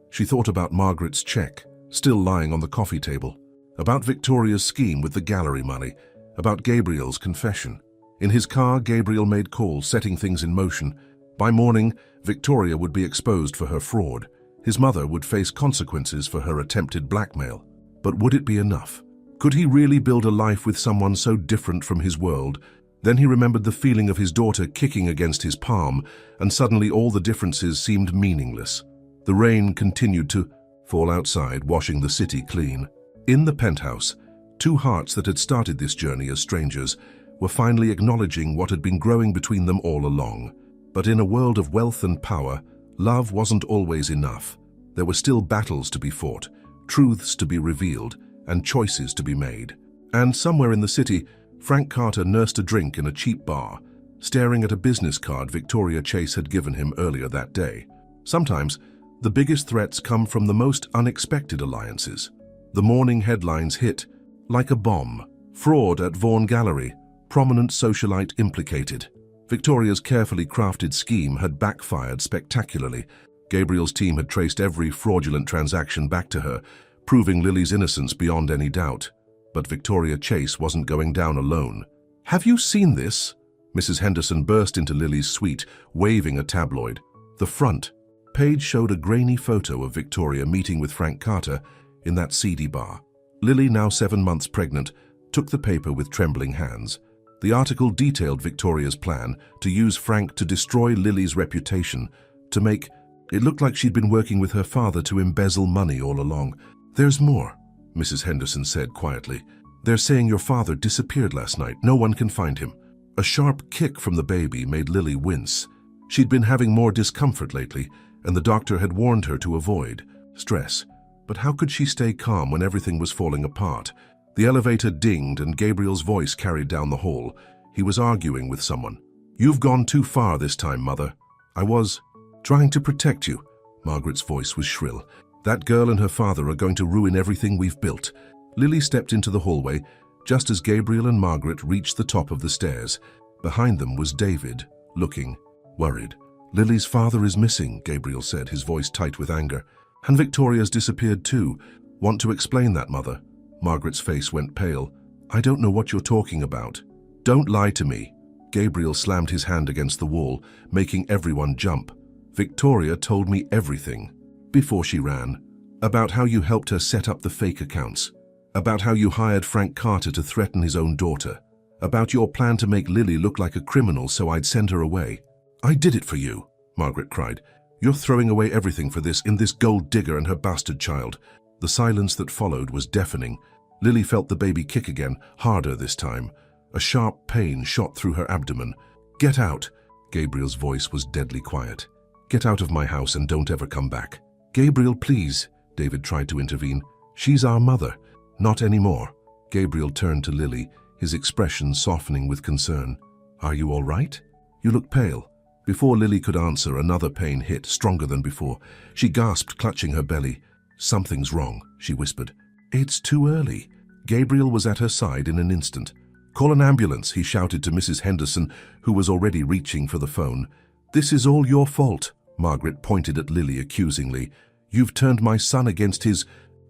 Speaker 1: She thought about Margaret's check, still lying on the coffee table, about Victoria's scheme with the gallery money, about Gabriel's confession. In his car, Gabriel made calls, setting things in motion. By morning, Victoria would be exposed for her fraud. His mother would face consequences for her attempted blackmail. But would it be enough? Could he really build a life with someone so different from his world? Then he remembered the feeling of his daughter kicking against his palm, and suddenly all the differences seemed meaningless. The rain continued to fall outside, washing the city clean. In the penthouse, two hearts that had started this journey as strangers were finally acknowledging what had been growing between them all along. But in a world of wealth and power, love wasn't always enough. There were still battles to be fought, truths to be revealed, and choices to be made. And somewhere in the city, Frank Carter nursed a drink in a cheap bar, staring at a business card Victoria Chase had given him earlier that day. Sometimes, the biggest threats come from the most unexpected alliances. The morning headlines hit like a bomb. Fraud at Vaughan Gallery, prominent socialite implicated. Victoria's carefully crafted scheme had backfired spectacularly. Gabriel's team had traced every fraudulent transaction back to her, proving Lily's innocence beyond any doubt. But Victoria Chase wasn't going down alone. Have you seen this? Mrs. Henderson burst into Lily's suite, waving a tabloid. The front page showed a grainy photo of Victoria meeting with Frank Carter in that seedy bar. Lily, now 7 months pregnant, took the paper with trembling hands. The article detailed Victoria's plan to use Frank to destroy Lily's reputation, to make it look like she'd been working with her father to embezzle money all along. There's more, Mrs. Henderson said quietly. They're saying your father disappeared last night. No one can find him. A sharp kick from the baby made Lily wince. She'd been having more discomfort lately, and the doctor had warned her to avoid stress. But how could she stay calm when everything was falling apart? The elevator dinged and Gabriel's voice carried down the hall. He was arguing with someone. You've gone too far this time, Mother. I was trying to protect you. Margaret's voice was shrill. That girl and her father are going to ruin everything we've built. Lily stepped into the hallway just as Gabriel and Margaret reached the top of the stairs. Behind them was David, looking worried. Lily's father is missing, Gabriel said, his voice tight with anger. And Victoria's disappeared too. Want to explain that, Mother? Margaret's face went pale. I don't know what you're talking about. Don't lie to me. Gabriel slammed his hand against the wall, making everyone jump. Victoria told me everything. Before she ran. About how you helped her set up the fake accounts. About how you hired Frank Carter to threaten his own daughter. About your plan to make Lily look like a criminal so I'd send her away. I did it for you, Margaret cried. You're throwing away everything for this gold digger and her bastard child. The silence that followed was deafening. Lily felt the baby kick again, harder this time. A sharp pain shot through her abdomen. Get out. Gabriel's voice was deadly quiet. Get out of my house and don't ever come back. Gabriel, please, David tried to intervene. She's our mother. Not anymore. Gabriel turned to Lily, his expression softening with concern. Are you all right? You look pale. Before Lily could answer, another pain hit, stronger than before. She gasped, clutching her belly. Something's wrong, she whispered. It's too early. Gabriel was at her side in an instant. Call an ambulance, he shouted to Mrs. Henderson, who was already reaching for the phone. This is all your fault, Margaret pointed at Lily accusingly. You've turned my son against his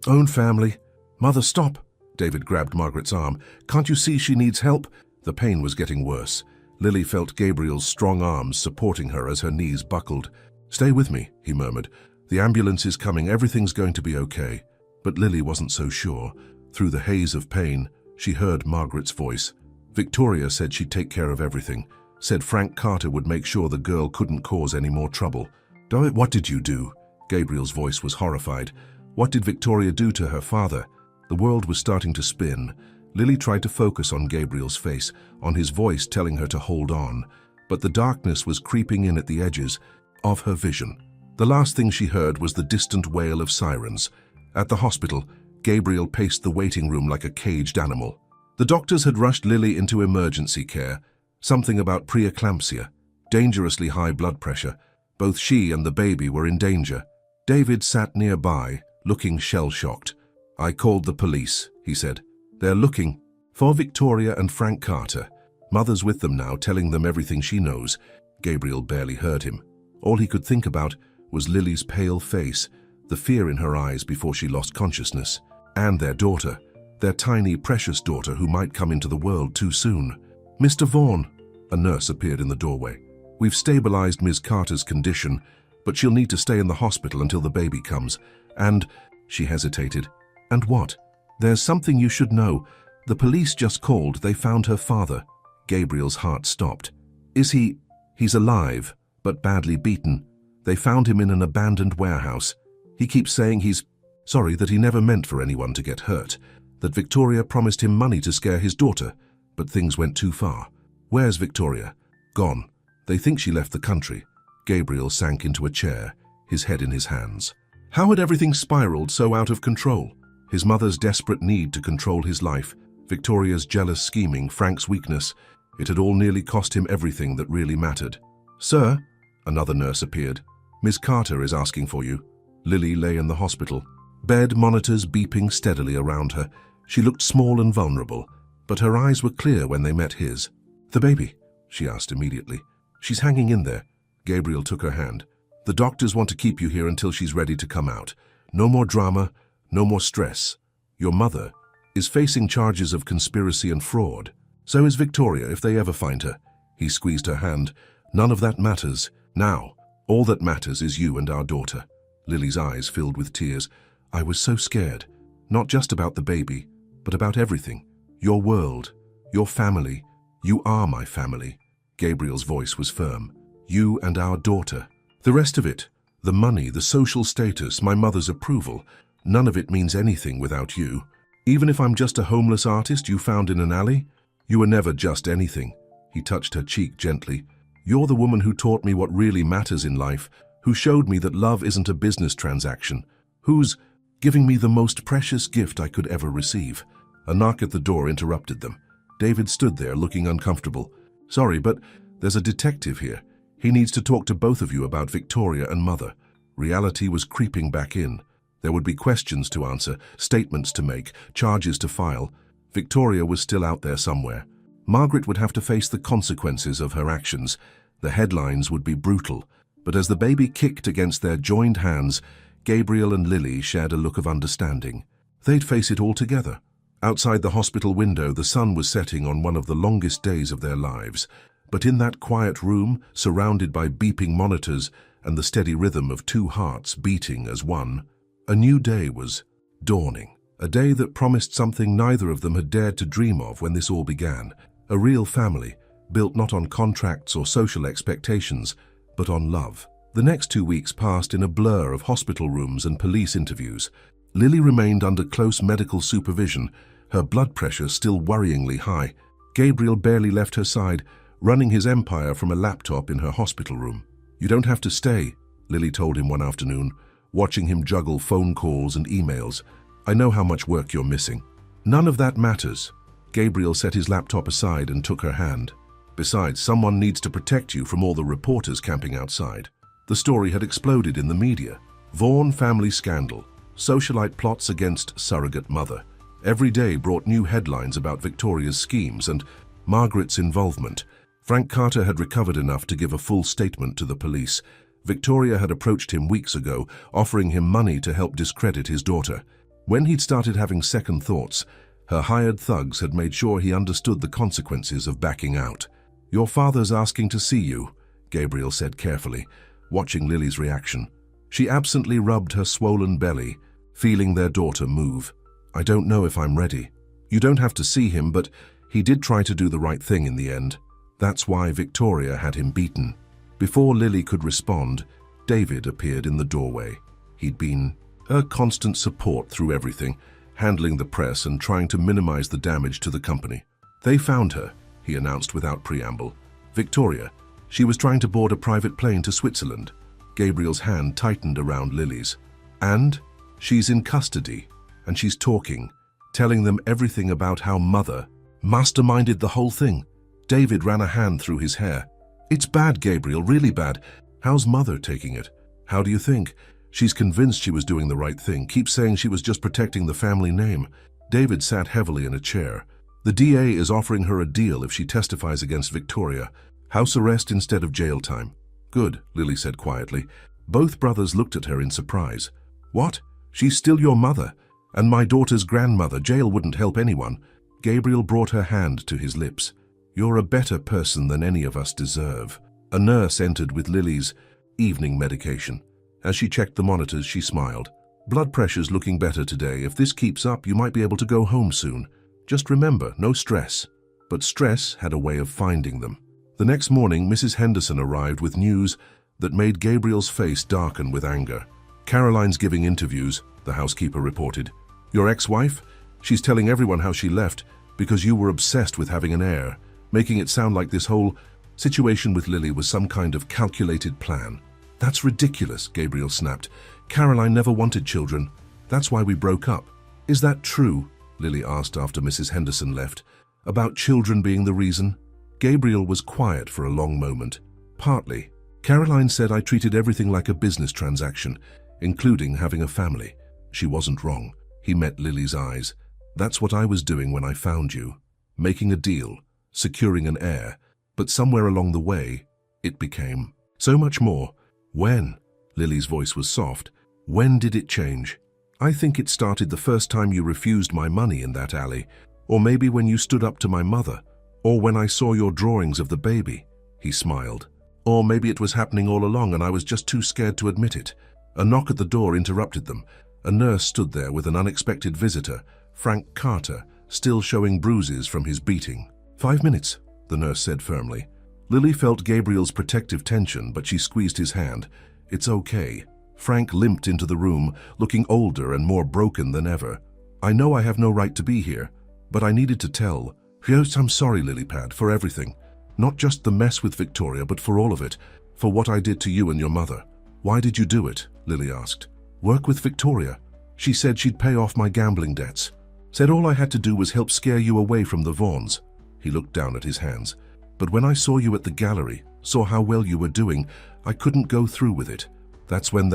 Speaker 1: own family. Mother, stop. David grabbed Margaret's arm. Can't you see she needs help? The pain was getting worse. Lily felt Gabriel's strong arms supporting her as her knees buckled. Stay with me, he murmured. The ambulance is coming. Everything's going to be okay. But Lily wasn't so sure. Through the haze of pain, she heard Margaret's voice. Victoria said she'd take care of everything. said Frank Carter would make sure the girl couldn't cause any more trouble. What did you do? Gabriel's voice was horrified. What did Victoria do to her father? The world was starting to spin. Lily tried to focus on Gabriel's face, on his voice telling her to hold on, but the darkness was creeping in at the edges of her vision. The last thing she heard was the distant wail of sirens. At the hospital, Gabriel paced the waiting room like a caged animal. The doctors had rushed Lily into emergency care. Something about preeclampsia, dangerously high blood pressure. Both she and the baby were in danger. David sat nearby, looking shell-shocked. I called the police, he said. They're looking for Victoria and Frank Carter. Mother's with them now, telling them everything she knows. Gabriel barely heard him. All he could think about was Lily's pale face, the fear in her eyes before she lost consciousness, and their daughter, their tiny, precious daughter who might come into the world too soon. Mr. Vaughan, a nurse appeared in the doorway. We've stabilized Ms. Carter's condition, but she'll need to stay in the hospital until the baby comes. And, she hesitated. And what? There's something you should know. The police just called. They found her father. Gabriel's heart stopped. Is he? He's alive, but badly beaten. They found him in an abandoned warehouse. He keeps saying he's sorry, that he never meant for anyone to get hurt, that Victoria promised him money to scare his daughter, but things went too far. Where's Victoria? Gone. They think she left the country. Gabriel sank into a chair, his head in his hands. How had everything spiraled so out of control? His mother's desperate need to control his life, Victoria's jealous scheming, Frank's weakness. It had all nearly cost him everything that really mattered. Sir, another nurse appeared. Miss Carter is asking for you. Lily lay in the hospital, bed monitors beeping steadily around her. She looked small and vulnerable, but her eyes were clear when they met his. The baby? She asked immediately. She's hanging in there. Gabriel took her hand. The doctors want to keep you here until she's ready to come out. No more drama, no more stress. Your mother is facing charges of conspiracy and fraud. So is Victoria if they ever find her. He squeezed her hand. None of that matters. Now, all that matters is you and our daughter. Lily's eyes filled with tears. I was so scared. Not just about the baby, but about everything. Your world, your family. You are my family. Gabriel's voice was firm. You and our daughter. The rest of it, the money, the social status, my mother's approval, none of it means anything without you. Even if I'm just a homeless artist you found in an alley, you were never just anything. He touched her cheek gently. You're the woman who taught me what really matters in life, who showed me that love isn't a business transaction, who's giving me the most precious gift I could ever receive. A knock at the door interrupted them. David stood there looking uncomfortable. Sorry, but there's a detective here. He needs to talk to both of you about Victoria and Mother. Reality was creeping back in. There would be questions to answer, statements to make, charges to file. Victoria was still out there somewhere. Margaret would have to face the consequences of her actions. The headlines would be brutal. But as the baby kicked against their joined hands, Gabriel and Lily shared a look of understanding. They'd face it all together. Outside the hospital window, the sun was setting on one of the longest days of their lives. But in that quiet room, surrounded by beeping monitors and the steady rhythm of two hearts beating as one, a new day was dawning. A day that promised something neither of them had dared to dream of when this all began. A real family, built not on contracts or social expectations, but on love. The next 2 weeks passed in a blur of hospital rooms and police interviews. Lily remained under close medical supervision, her blood pressure still worryingly high. Gabriel barely left her side, running his empire from a laptop in her hospital room. You don't have to stay, Lily told him one afternoon, watching him juggle phone calls and emails. I know how much work you're missing. None of that matters. Gabriel set his laptop aside and took her hand. Besides, someone needs to protect you from all the reporters camping outside. The story had exploded in the media. Vaughan family scandal. Socialite plots against surrogate mother. Every day brought new headlines about Victoria's schemes and Margaret's involvement. Frank Carter had recovered enough to give a full statement to the police. Victoria had approached him weeks ago, offering him money to help discredit his daughter. When he'd started having second thoughts, her hired thugs had made sure he understood the consequences of backing out. Your father's asking to see you, Gabriel said carefully, watching Lily's reaction. She absently rubbed her swollen belly, feeling their daughter move. I don't know if I'm ready. You don't have to see him, but he did try to do the right thing in the end. That's why Victoria had him beaten. Before Lily could respond, David appeared in the doorway. He'd been her constant support through everything, handling the press and trying to minimize the damage to the company. They found her, he announced without preamble. Victoria. She was trying to board a private plane to Switzerland. Gabriel's hand tightened around Lily's. And she's in custody, and she's talking, telling them everything about how Mother masterminded the whole thing. David ran a hand through his hair. It's bad, Gabriel, really bad. How's Mother taking it? How do you think? She's convinced she was doing the right thing, keeps saying she was just protecting the family name. David sat heavily in a chair. The DA is offering her a deal if she testifies against Victoria. House arrest instead of jail time. Good, Lily said quietly. Both brothers looked at her in surprise. What? She's still your mother, and my daughter's grandmother. Jail wouldn't help anyone. Gabriel brought her hand to his lips. You're a better person than any of us deserve. A nurse entered with Lily's evening medication. As she checked the monitors, she smiled. Blood pressure's looking better today. If this keeps up, you might be able to go home soon. Just remember, no stress. But stress had a way of finding them. The next morning, Mrs. Henderson arrived with news that made Gabriel's face darken with anger. Caroline's giving interviews, the housekeeper reported. Your ex-wife? She's telling everyone how she left because you were obsessed with having an heir, making it sound like this whole situation with Lily was some kind of calculated plan. That's ridiculous, Gabriel snapped. Caroline never wanted children. That's why we broke up. Is that true? Lily asked after Mrs. Henderson left. About children being the reason? Gabriel was quiet for a long moment. Partly. Caroline said I treated everything like a business transaction, including having a family. She wasn't wrong. He met Lily's eyes. That's what I was doing when I found you. Making a deal, securing an heir. But somewhere along the way, it became so much more. When? Lily's voice was soft. When did it change? I think it started the first time you refused my money in that alley. Or maybe when you stood up to my mother. Or when I saw your drawings of the baby. He smiled. Or maybe it was happening all along and I was just too scared to admit it. A knock at the door interrupted them. A nurse stood there with an unexpected visitor, Frank Carter, still showing bruises from his beating. 5 minutes, the nurse said firmly. Lily felt Gabriel's protective tension, but she squeezed his hand. It's okay. Frank limped into the room, looking older and more broken than ever. I know I have no right to be here, but I needed to tell. Yes, I'm sorry, Lilypad, for everything. Not just the mess with Victoria, but for all of it. For what I did to you and your mother. Why did you do it? Lily asked. Work with Victoria. She said she'd pay off my gambling debts. Said all I had to do was help scare you away from the Vaughns. He looked down at his hands. But when I saw you at the gallery, saw how well you were doing, I couldn't go through with it. That's when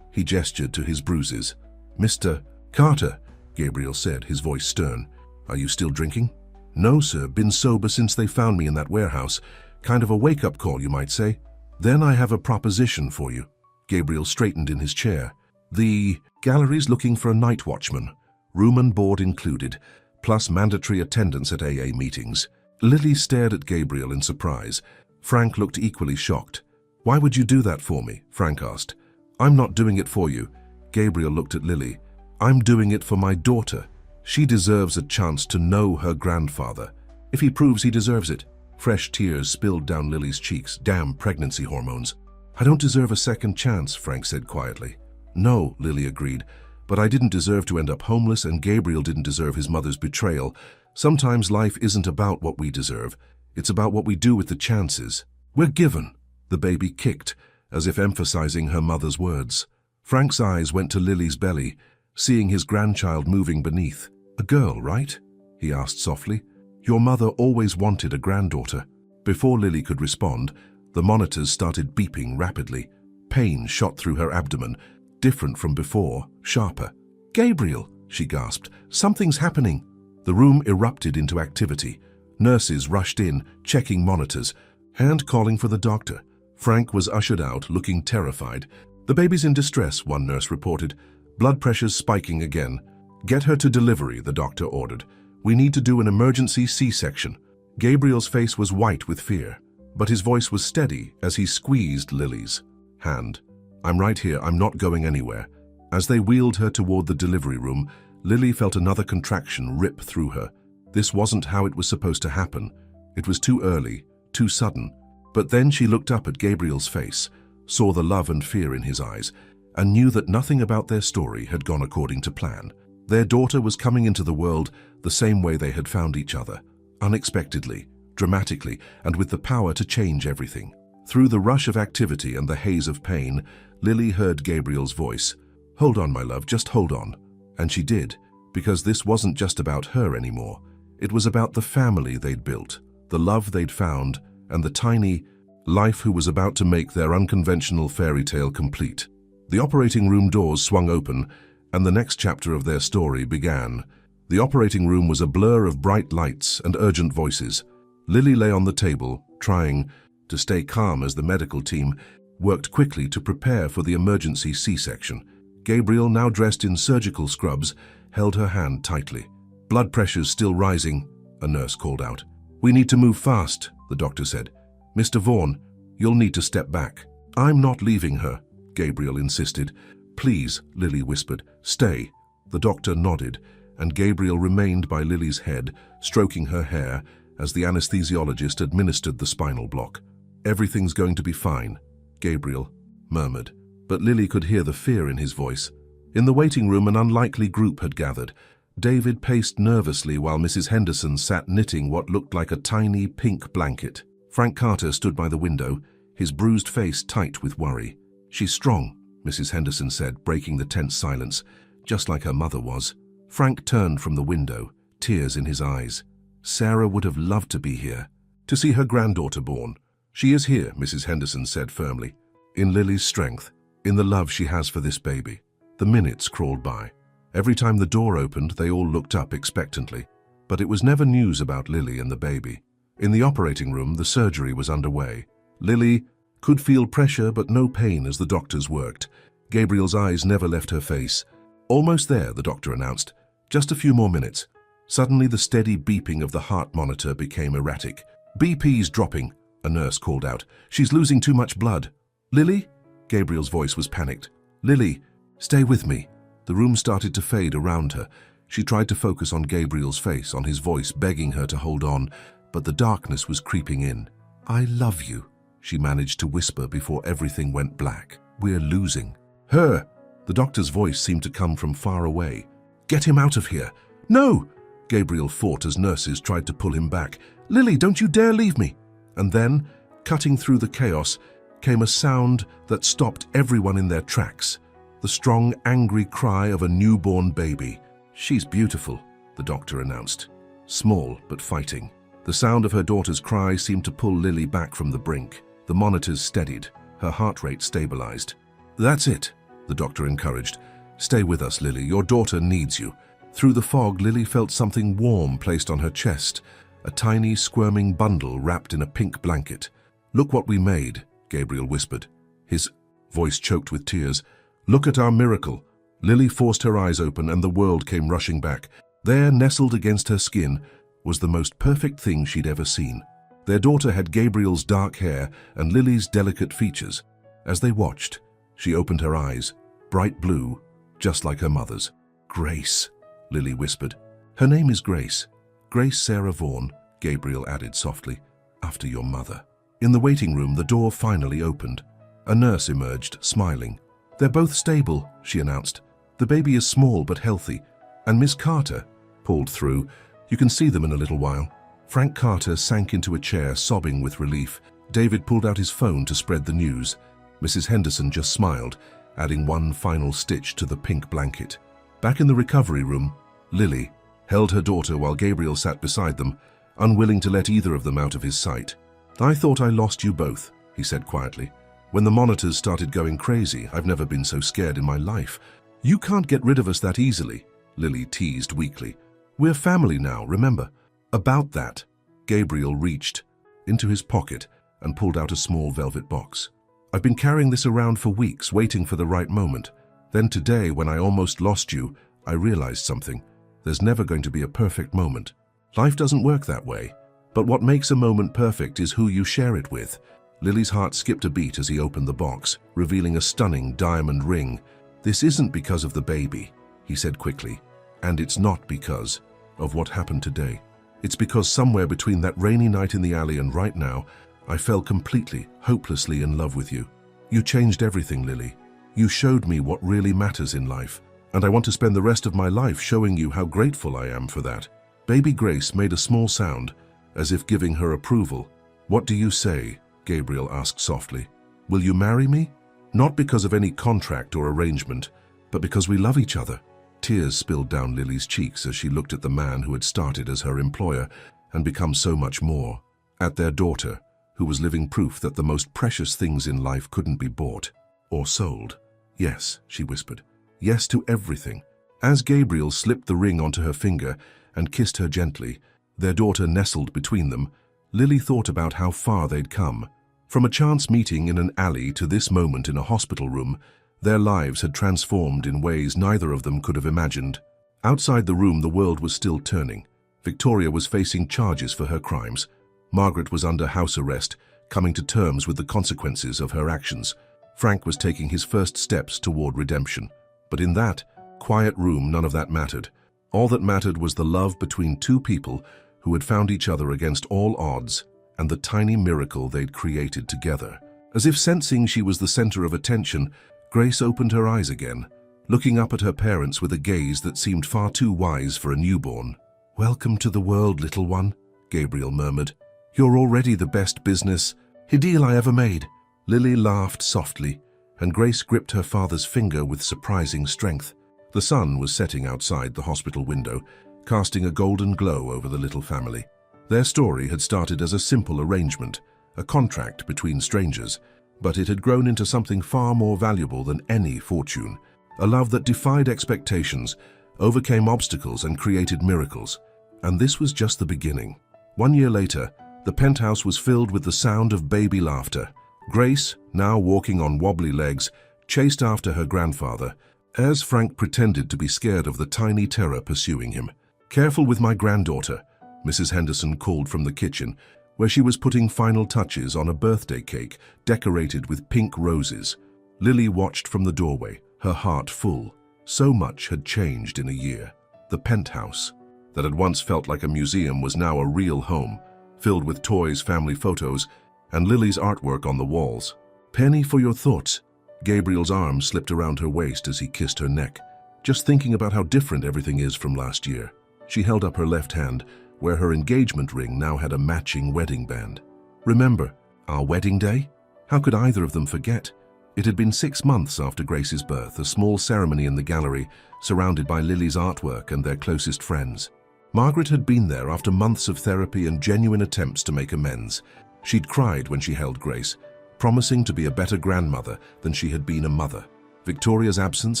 Speaker 1: he gestured to his bruises. Mr. Carter, Gabriel said, his voice stern. Are you still drinking? No, sir, been sober since they found me in that warehouse. Kind of a wake-up call, you might say. Then I have a proposition for you. Gabriel straightened in his chair. The gallery's looking for a night watchman, room and board included, plus mandatory attendance at AA meetings. Lily stared at Gabriel in surprise. Frank looked equally shocked. Why would you do that for me? Frank asked. I'm not doing it for you. Gabriel looked at Lily. I'm doing it for my daughter. She deserves a chance to know her grandfather. If he proves he deserves it. Fresh tears spilled down Lily's cheeks. Damn pregnancy hormones. I don't deserve a second chance, Frank said quietly. No, Lily agreed, but I didn't deserve to end up homeless and Gabriel didn't deserve his mother's betrayal. Sometimes life isn't about what we deserve. It's about what we do with the chances we're given. The baby kicked, as if emphasizing her mother's words. Frank's eyes went to Lily's belly, seeing his grandchild moving beneath. A girl, right? He asked softly. Your mother always wanted a granddaughter. Before Lily could respond, the monitors started beeping rapidly. Pain shot through her abdomen, different from before, sharper. Gabriel, she gasped, something's happening. The room erupted into activity. Nurses rushed in, checking monitors, and calling for the doctor. Frank was ushered out, looking terrified. The baby's in distress, one nurse reported. Blood pressure's spiking again. Get her to delivery, the doctor ordered. We need to do an emergency C-section. Gabriel's face was white with fear, but his voice was steady as he squeezed Lily's hand. I'm right here, I'm not going anywhere. As they wheeled her toward the delivery room, Lily felt another contraction rip through her. This wasn't how it was supposed to happen. It was too early, too sudden. But then she looked up at Gabriel's face, saw the love and fear in his eyes, and knew that nothing about their story had gone according to plan. Their daughter was coming into the world the same way they had found each other, unexpectedly, dramatically, and with the power to change everything. Through the rush of activity and the haze of pain, Lily heard Gabriel's voice. "Hold on, my love, just hold on." And she did, because this wasn't just about her anymore. It was about the family they'd built, the love they'd found, and the tiny life who was about to make their unconventional fairy tale complete. The operating room doors swung open, and the next chapter of their story began. The operating room was a blur of bright lights and urgent voices. Lily lay on the table, trying to stay calm as the medical team worked quickly to prepare for the emergency C-section. Gabriel, now dressed in surgical scrubs, held her hand tightly. "Blood pressure's still rising," a nurse called out. "We need to move fast," the doctor said. "Mr. Vaughan, you'll need to step back." "I'm not leaving her," Gabriel insisted. "Please," Lily whispered. "Stay." The doctor nodded, and Gabriel remained by Lily's head, stroking her hair as the anesthesiologist administered the spinal block. "Everything's going to be fine," Gabriel murmured, but Lily could hear the fear in his voice. In the waiting room, an unlikely group had gathered. David paced nervously while Mrs. Henderson sat knitting what looked like a tiny pink blanket. Frank Carter stood by the window, his bruised face tight with worry. "She's strong," Mrs. Henderson said, breaking the tense silence, just like her mother was. Frank turned from the window, tears in his eyes. "Sarah would have loved to be here, to see her granddaughter born." "She is here," Mrs. Henderson said firmly, "in Lily's strength, in the love she has for this baby." The minutes crawled by. Every time the door opened, they all looked up expectantly. But it was never news about Lily and the baby. In the operating room, the surgery was underway. Lily could feel pressure but no pain as the doctors worked. Gabriel's eyes never left her face. "Almost there," the doctor announced. "Just a few more minutes." Suddenly, the steady beeping of the heart monitor became erratic. "BP's dropping," a nurse called out. "She's losing too much blood." "Lily?" Gabriel's voice was panicked. "Lily, stay with me." The room started to fade around her. She tried to focus on Gabriel's face, on his voice begging her to hold on, but the darkness was creeping in. "I love you," she managed to whisper before everything went black. "We're losing." "Her!" The doctor's voice seemed to come from far away. "Get him out of here." "No!" Gabriel fought as nurses tried to pull him back. "Lily, don't you dare leave me." And then, cutting through the chaos, came a sound that stopped everyone in their tracks. The strong, angry cry of a newborn baby. "She's beautiful," the doctor announced. Small, but fighting. The sound of her daughter's cry seemed to pull Lily back from the brink. The monitors steadied. Her heart rate stabilized. "That's it," the doctor encouraged. "Stay with us, Lily. Your daughter needs you." Through the fog, Lily felt something warm placed on her chest, a tiny, squirming bundle wrapped in a pink blanket. "Look what we made," Gabriel whispered, his voice choked with tears. "Look at our miracle." Lily forced her eyes open and the world came rushing back. There, nestled against her skin, was the most perfect thing she'd ever seen. Their daughter had Gabriel's dark hair and Lily's delicate features. As they watched, she opened her eyes, bright blue, just like her mother's. "Grace," Lily whispered. "Her name is Grace. Grace Sarah Vaughan," Gabriel added softly, "after your mother." In the waiting room, the door finally opened. A nurse emerged, smiling. "They're both stable," she announced. "The baby is small but healthy. And Miss Carter pulled through. You can see them in a little while." Frank Carter sank into a chair, sobbing with relief. David pulled out his phone to spread the news. Mrs. Henderson just smiled, adding one final stitch to the pink blanket. Back in the recovery room, Lily held her daughter while Gabriel sat beside them, unwilling to let either of them out of his sight. "I thought I lost you both," he said quietly. "When the monitors started going crazy, I've never been so scared in my life." "You can't get rid of us that easily," Lily teased weakly. "We're family now, remember?" "About that," Gabriel reached into his pocket and pulled out a small velvet box. "I've been carrying this around for weeks, waiting for the right moment. Then today, when I almost lost you, I realized something. There's never going to be a perfect moment. Life doesn't work that way. But what makes a moment perfect is who you share it with." Lily's heart skipped a beat as he opened the box, revealing a stunning diamond ring. "This isn't because of the baby," he said quickly, "and it's not because of what happened today. It's because somewhere between that rainy night in the alley and right now, I fell completely, hopelessly in love with you. You changed everything, Lily. You showed me what really matters in life, and I want to spend the rest of my life showing you how grateful I am for that." Baby Grace made a small sound, as if giving her approval. "What do you say?" Gabriel asked softly. "Will you marry me? Not because of any contract or arrangement, but because we love each other." Tears spilled down Lily's cheeks as she looked at the man who had started as her employer and become so much more, at their daughter, who was living proof that the most precious things in life couldn't be bought or sold. "Yes," she whispered. "Yes to everything." As Gabriel slipped the ring onto her finger and kissed her gently, their daughter nestled between them, Lily thought about how far they'd come. From a chance meeting in an alley to this moment in a hospital room, their lives had transformed in ways neither of them could have imagined. Outside the room, the world was still turning. Victoria was facing charges for her crimes. Margaret was under house arrest, coming to terms with the consequences of her actions. Frank was taking his first steps toward redemption. But in that quiet room, none of that mattered. All that mattered was the love between two people who had found each other against all odds, and the tiny miracle they'd created together. As if sensing she was the center of attention, Grace opened her eyes again, looking up at her parents with a gaze that seemed far too wise for a newborn. "Welcome to the world, little one," Gabriel murmured. "You're already the best business deal I ever made." Lily laughed softly, and Grace gripped her father's finger with surprising strength. The sun was setting outside the hospital window, casting a golden glow over the little family. Their story had started as a simple arrangement, a contract between strangers, but it had grown into something far more valuable than any fortune. A love that defied expectations, overcame obstacles, and created miracles. And this was just the beginning. 1 year later, the penthouse was filled with the sound of baby laughter. Grace, now walking on wobbly legs, chased after her grandfather, as Frank pretended to be scared of the tiny terror pursuing him. "Careful with my granddaughter," Mrs. Henderson called from the kitchen, where she was putting final touches on a birthday cake decorated with pink roses. Lily watched from the doorway, her heart full. So much had changed in a year. The penthouse, that had once felt like a museum, was now a real home, filled with toys, family photos, and Lily's artwork on the walls. "Penny, for your thoughts." Gabriel's arm slipped around her waist as he kissed her neck. "Just thinking about how different everything is from last year." She held up her left hand, where her engagement ring now had a matching wedding band. "Remember our wedding day?" How could either of them forget? It had been 6 months after Grace's birth, a small ceremony in the gallery, surrounded by Lily's artwork and their closest friends. Margaret had been there after months of therapy and genuine attempts to make amends. She'd cried when she held Grace, promising to be a better grandmother than she had been a mother. Victoria's absence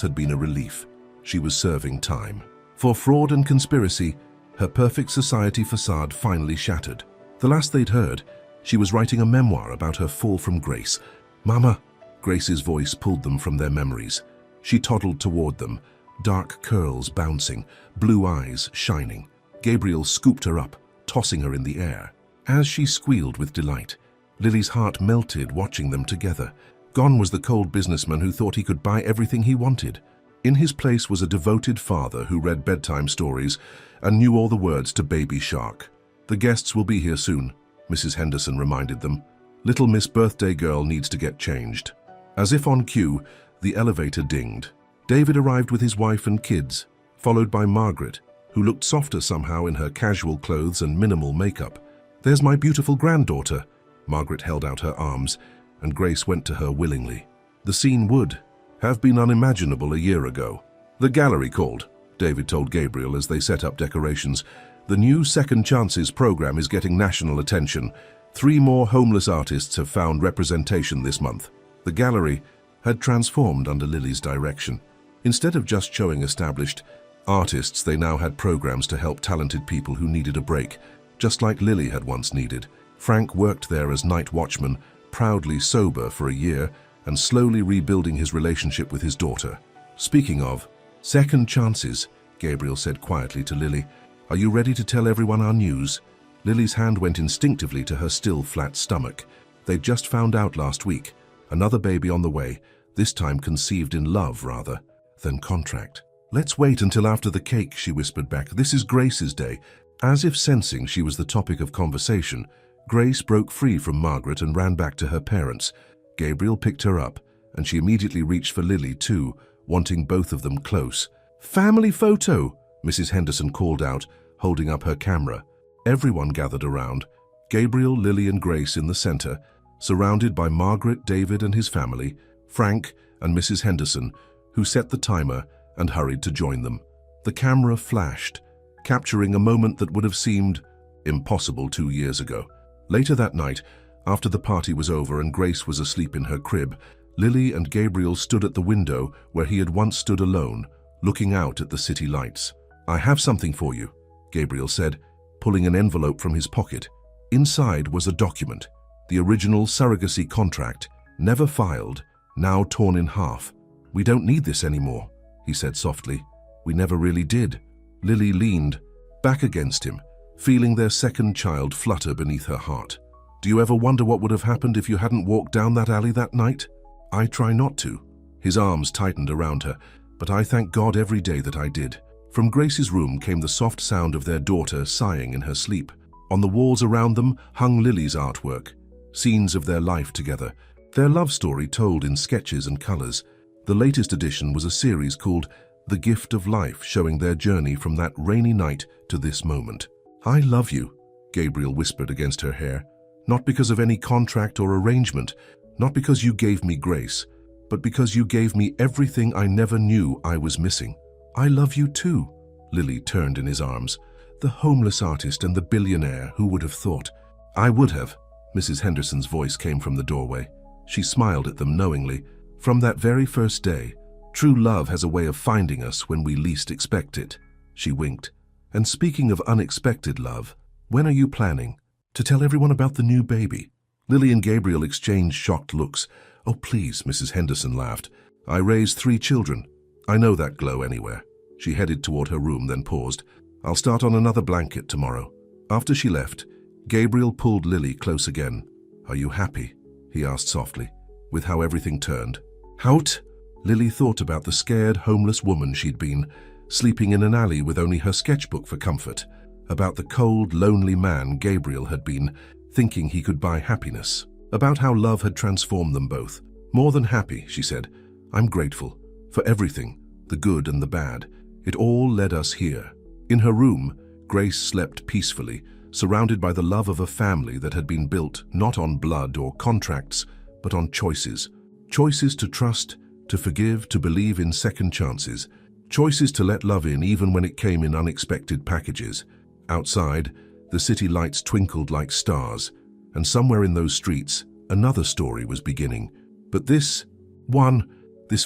Speaker 1: had been a relief. She was serving time. For fraud and conspiracy, her perfect society facade finally shattered. The last they'd heard, she was writing a memoir about her fall from grace. "Mama!" Grace's voice pulled them from their memories. She toddled toward them, dark curls bouncing, blue eyes shining. Gabriel scooped her up, tossing her in the air. As she squealed with delight, Lily's heart melted watching them together. Gone was the cold businessman who thought he could buy everything he wanted. In his place was a devoted father who read bedtime stories and knew all the words to Baby Shark. "The guests will be here soon," Mrs. Henderson reminded them. "Little Miss Birthday Girl needs to get changed." As if on cue, the elevator dinged. David arrived with his wife and kids, followed by Margaret, who looked softer somehow in her casual clothes and minimal makeup. "There's my beautiful granddaughter." Margaret held out her arms, and Grace went to her willingly. The scene would have been unimaginable a year ago. "The gallery called," David told Gabriel as they set up decorations. "The new Second Chances program is getting national attention. 3 more homeless artists have found representation this month." The gallery had transformed under Lily's direction. Instead of just showing established artists, they now had programs to help talented people who needed a break, just like Lily had once needed. Frank worked there as night watchman, proudly sober for a year, and slowly rebuilding his relationship with his daughter. "Speaking of second chances," Gabriel said quietly to Lily, "are you ready to tell everyone our news?" Lily's hand went instinctively to her still flat stomach. They'd just found out last week. Another baby on the way, this time conceived in love rather than contract. "Let's wait until after the cake," she whispered back. "This is Grace's day." As if sensing she was the topic of conversation, Grace broke free from Margaret and ran back to her parents. Gabriel picked her up, and she immediately reached for Lily too, wanting both of them close. "Family photo!" Mrs. Henderson called out, holding up her camera. Everyone gathered around, Gabriel, Lily and Grace in the center, surrounded by Margaret, David and his family, Frank and Mrs. Henderson, who set the timer and hurried to join them. The camera flashed, capturing a moment that would have seemed impossible 2 years ago. Later that night, after the party was over and Grace was asleep in her crib, Lily and Gabriel stood at the window where he had once stood alone, looking out at the city lights. "I have something for you," Gabriel said, pulling an envelope from his pocket. Inside was a document, the original surrogacy contract, never filed, now torn in half. "We don't need this anymore," he said softly. "We never really did." Lily leaned back against him, feeling their second child flutter beneath her heart. "Do you ever wonder what would have happened if you hadn't walked down that alley that night?" "I try not to." His arms tightened around her, "but I thank God every day that I did." From Grace's room came the soft sound of their daughter sighing in her sleep. On the walls around them hung Lily's artwork, scenes of their life together, their love story told in sketches and colors. The latest edition was a series called The Gift of Life, showing their journey from that rainy night to this moment. "I love you," Gabriel whispered against her hair, "not because of any contract or arrangement, not because you gave me Grace, but because you gave me everything I never knew I was missing." "I love you too." Lily turned in his arms. "The homeless artist and the billionaire, who would have thought?" "I would have." Mrs. Henderson's voice came from the doorway. She smiled at them knowingly. "From that very first day, true love has a way of finding us when we least expect it." She winked. "And speaking of unexpected love, when are you planning to tell everyone about the new baby?" Lily and Gabriel exchanged shocked looks. "Oh, please," Mrs. Henderson laughed. "I raised 3 children. I know that glow anywhere." She headed toward her room, then paused. "I'll start on another blanket tomorrow." After she left, Gabriel pulled Lily close again. "Are you happy?" he asked softly, with how everything turned. "Hout?" Lily thought about the scared, homeless woman she'd been, sleeping in an alley with only her sketchbook for comfort, about the cold, lonely man Gabriel had been, thinking he could buy happiness, about how love had transformed them both. "More than happy," she said. "I'm grateful for everything, the good and the bad. It all led us here." In her room, Grace slept peacefully, surrounded by the love of a family that had been built not on blood or contracts, but on choices. Choices to trust, to forgive, to believe in second chances. Choices to let love in even when it came in unexpected packages. Outside, the city lights twinkled like stars, and somewhere in those streets, another story was beginning. But this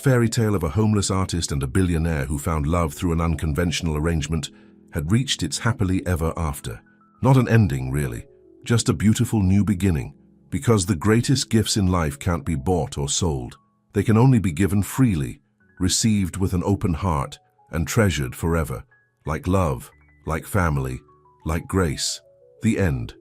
Speaker 1: fairy tale of a homeless artist and a billionaire who found love through an unconventional arrangement, had reached its happily ever after. Not an ending, really, just a beautiful new beginning. Because the greatest gifts in life can't be bought or sold. They can only be given freely, received with an open heart, and treasured forever. Like love, like family, like grace. The end.